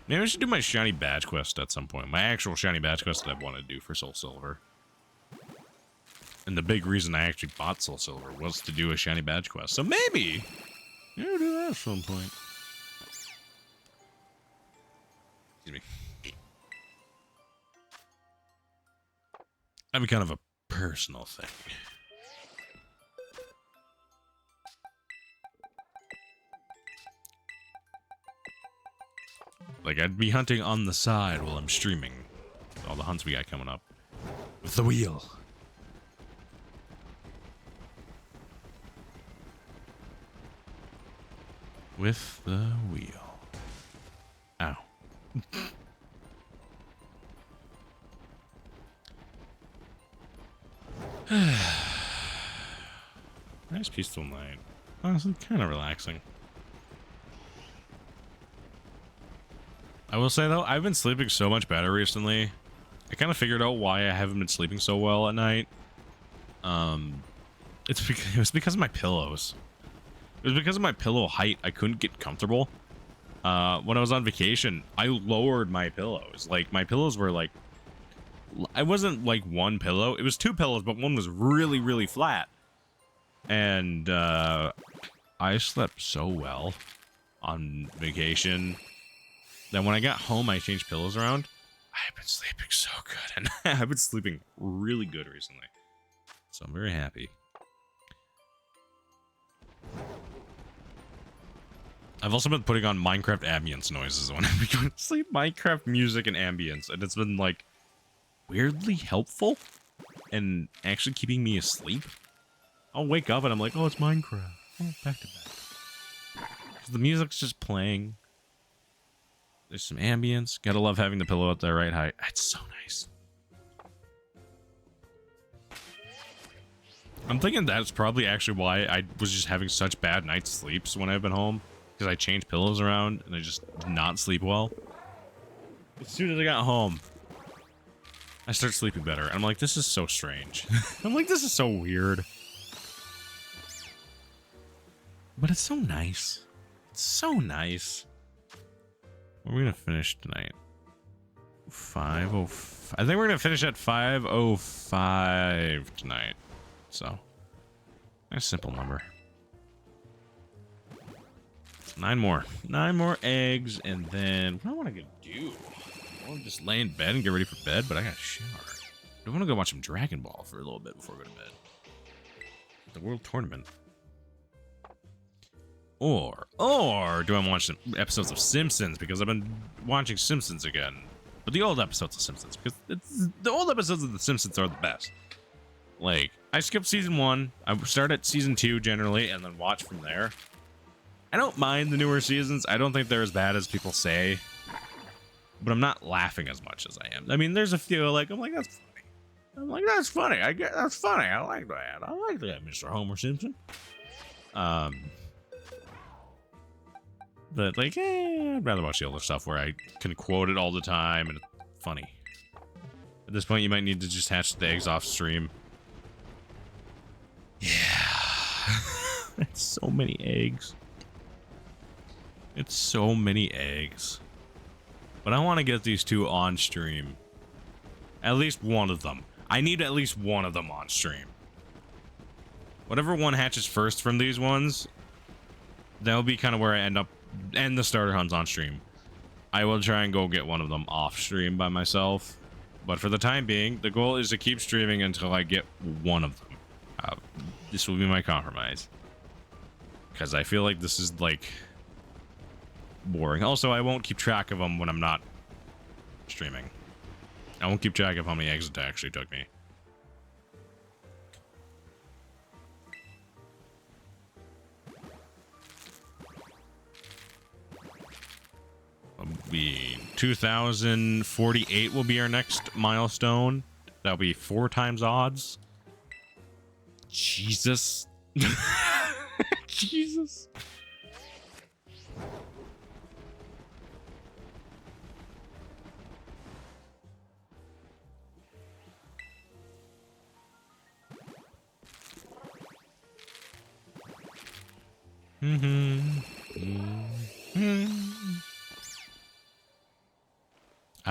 Maybe I should do my shiny badge quest at some point. My actual shiny badge quest that I want to do for Soul Silver. And the big reason I actually bought Soul Silver was to do a shiny badge quest. So maybe I'll do that at some point. Excuse me. That'd be kind of a personal thing. Like, I'd be hunting on the side while I'm streaming. All the hunts we got coming up. With the wheel. With the wheel. Ow. Nice peaceful night. Honestly, kind of relaxing. I will say though, I've been sleeping so much better recently. I kind of figured out why I haven't been sleeping so well at night. It was because of my pillows. It was because of my pillow height. I couldn't get comfortable. When I was on vacation, I lowered my pillows. Like, my pillows were like, I wasn't like one pillow. It was two pillows, but one was really, really flat. And I slept so well on vacation that when I got home, I changed pillows around. I've been sleeping so good, and I've been sleeping really good recently. So I'm very happy. I've also been putting on Minecraft ambience noises when I'm going to sleep. Minecraft music and ambience, and it's been like weirdly helpful and actually keeping me asleep. I'll wake up and I'm like, oh, it's Minecraft. Oh, back to back. The music's just playing. There's some ambience. Gotta love having the pillow at the right height. It's so nice. I'm thinking that's probably actually why I was just having such bad night's sleeps when I've been home. Because I changed pillows around and I just did not sleep well. As soon as I got home, I start sleeping better. And I'm like, this is so strange. I'm like, this is so weird. But it's so nice. It's so nice. What are we gonna finish tonight? 5:05. I think we're gonna finish at 5:05 tonight. So, nice simple number. 9 more. 9 more eggs, and then what do I want to do? I want to just lay in bed and get ready for bed, but I got to shower. I want to go watch some Dragon Ball for a little bit before I go to bed. The World Tournament. Or do I want to watch some episodes of Simpsons? Because I've been watching Simpsons again. But the old episodes of Simpsons. Because the old episodes of The Simpsons are the best. Like, I skipped season 1. I start at season 2 generally, and then watch from there. I don't mind the newer seasons. I don't think they're as bad as people say. But I'm not laughing as much as I am. I mean, there's a few, like, I'm like, that's funny. I'm like, that's funny. That's funny. I like that. I like that, Mr. Homer Simpson. But, like, I'd rather watch the older stuff where I can quote it all the time and it's funny. At this point, you might need to just hatch the eggs off stream. Yeah. That's so many eggs. It's so many eggs. But I want to get these 2 on stream. At least one of them. I need at least one of them on stream. Whatever one hatches first from these ones, that'll be kind of where I end the starter hunts on stream. I will try and go get one of them off stream by myself. But for the time being, the goal is to keep streaming until I get one of them. This will be my compromise. Because I feel like this is, like, boring. Also, I won't keep track of them when I'm not streaming. I won't keep track of how many eggs it actually took me. Be 2048 will be our next milestone. That'll be 4 times odds. Jesus. Jesus. I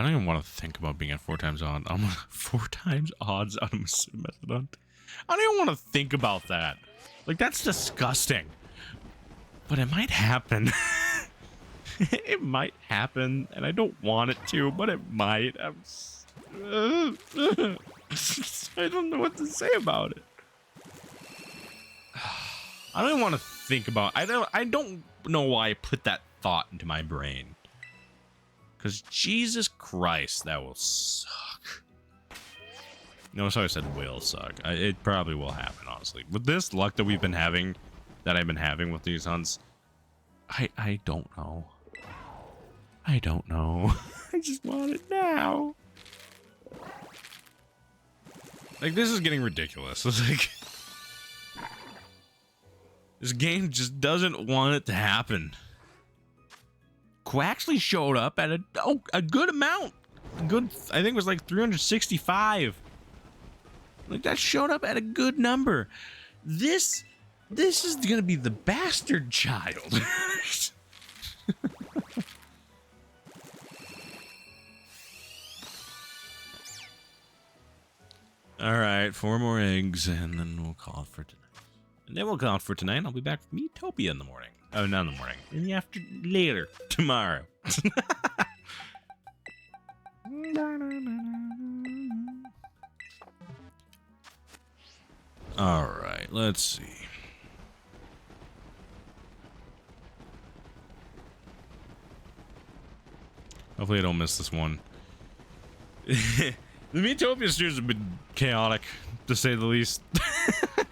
don't even want to think about being at 4 times odds. I'm 4 times odds on a methadone. I don't even want to think about that. Like, that's disgusting. But it might happen. It might happen, and I don't want it to, but it might. I don't know what to say about it. I don't even want to think about. I don't know why I put that thought into my brain. Because Jesus Christ, that will suck. Notice how I said will suck. It probably will happen, honestly. With this luck that we've been having, that I've been having with these hunts, I don't know. I don't know. I just want it now. Like, this is getting ridiculous. It's like, this game just doesn't want it to happen. Actually showed up at a good amount. Good, I think it was like 365. Like, that showed up at a good number. This is gonna be the bastard child. All right, 4 more eggs, and then we'll call it for tonight. And then we'll call it for tonight. I'll be back with Metopia in the morning. Oh, not in the morning. In the later. Tomorrow. All right, let's see. Hopefully I don't miss this one. The Metopia streams have been chaotic, to say the least.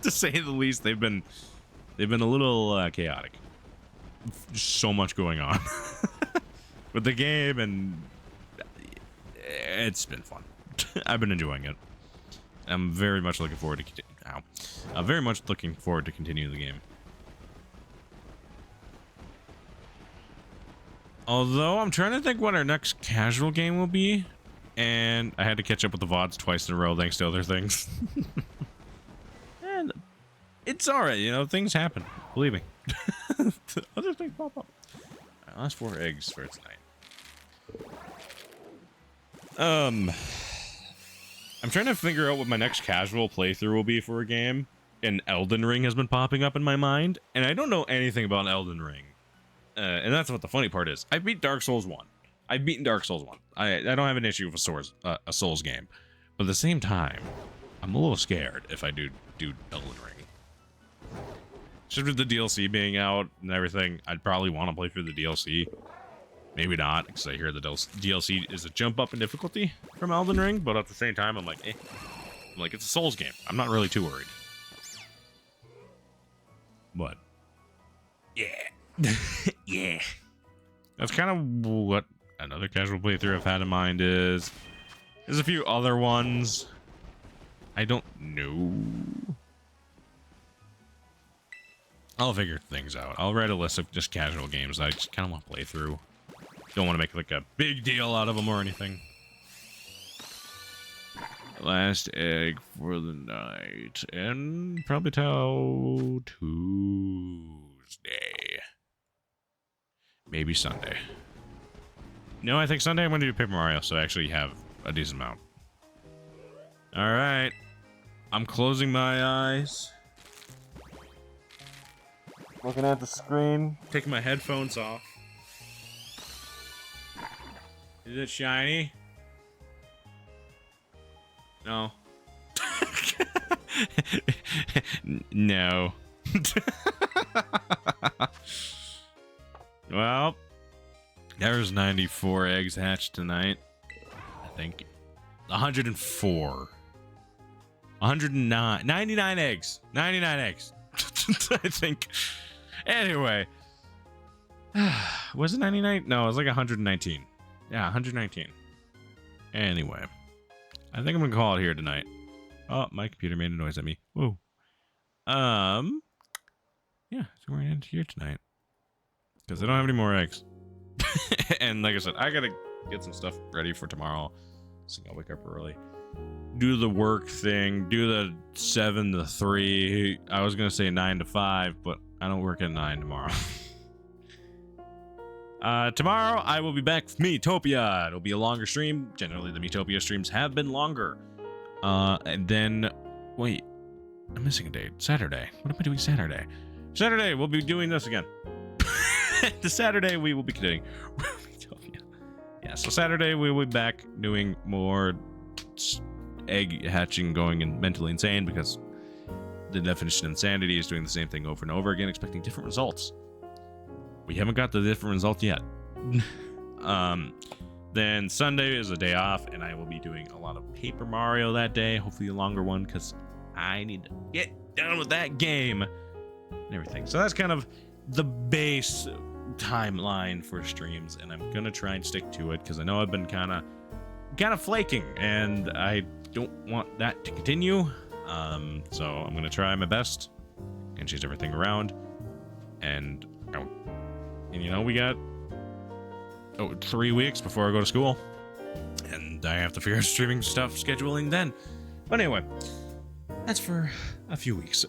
To say the least, they've been a little chaotic. So much going on with the game, and it's been fun. I've been enjoying it. I'm very much looking forward to very much looking forward to continuing the game. Although I'm trying to think what our next casual game will be, and I had to catch up with the VODs twice in a row thanks to other things. And it's alright, you know, things happen. Believe me. Other things pop up. Alright, last 4 eggs for tonight. I'm trying to figure out what my next casual playthrough will be for a game, and Elden Ring has been popping up in my mind, and I don't know anything about Elden Ring. And that's what the funny part is. I beat Dark Souls 1. I've beaten Dark Souls 1. I don't have an issue with a Souls game. But at the same time, I'm a little scared if I do Elden Ring. Just with the DLC being out and everything, I'd probably want to play through the DLC. Maybe not, because I hear the DLC is a jump up in difficulty from Elden Ring, but at the same time, I'm like, eh. I'm like, it's a Souls game. I'm not really too worried. But, yeah. Yeah. That's kind of what another casual playthrough I've had in mind is. There's a few other ones. I don't know. I'll figure things out. I'll write a list of just casual games that I just kind of want to play through. Don't want to make like a big deal out of them or anything. Last egg for the night. And probably till Tuesday. Maybe Sunday. No, I think Sunday I'm going to do Paper Mario, so I actually have a decent amount. Alright. I'm closing my eyes. Looking at the screen. Taking my headphones off. Is it shiny? No. No. Well, there's 94 eggs hatched tonight. I think 104. 109. 99 eggs. 99 eggs. I think. Anyway. Was it 99? No, it was like 119. Yeah, 119. Anyway. I think I'm gonna call it here tonight. Oh, my computer made a noise at me. Whoa. Yeah, so we're gonna end here tonight. Because I don't have any more eggs. And like I said, I gotta get some stuff ready for tomorrow. So I'll wake up early. Do the work thing. Do the 7 to 3. I was gonna say 9 to 5, but I don't work at 9 tomorrow. Tomorrow I will be back with Metopia. It'll be a longer stream. Generally, the Metopia streams have been longer. And then, wait, I'm missing a date. Saturday. What am I doing Saturday? Saturday, we'll be doing this again. The Saturday we will be continuing. Yeah, so Saturday we will be back doing more egg hatching, going and mentally insane, because the definition of insanity is doing the same thing over and over again, expecting different results. We haven't got the different result yet. Then Sunday is a day off, and I will be doing a lot of Paper Mario that day, hopefully a longer one, because I need to get done with that game and everything. So that's kind of the base timeline for streams, and I'm gonna try and stick to it, because I know I've been kind of flaking, and I don't want that to continue. So I'm gonna try my best and change everything around, and you know, we got 3 weeks before I go to school, and I have to figure out streaming stuff scheduling then. But anyway, that's for a few weeks.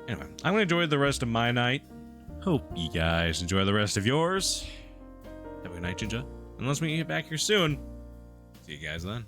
Anyway, I'm gonna enjoy the rest of my night. Hope you guys enjoy the rest of yours. Have a good night, Ginger. Unless we get back here soon. See you guys then.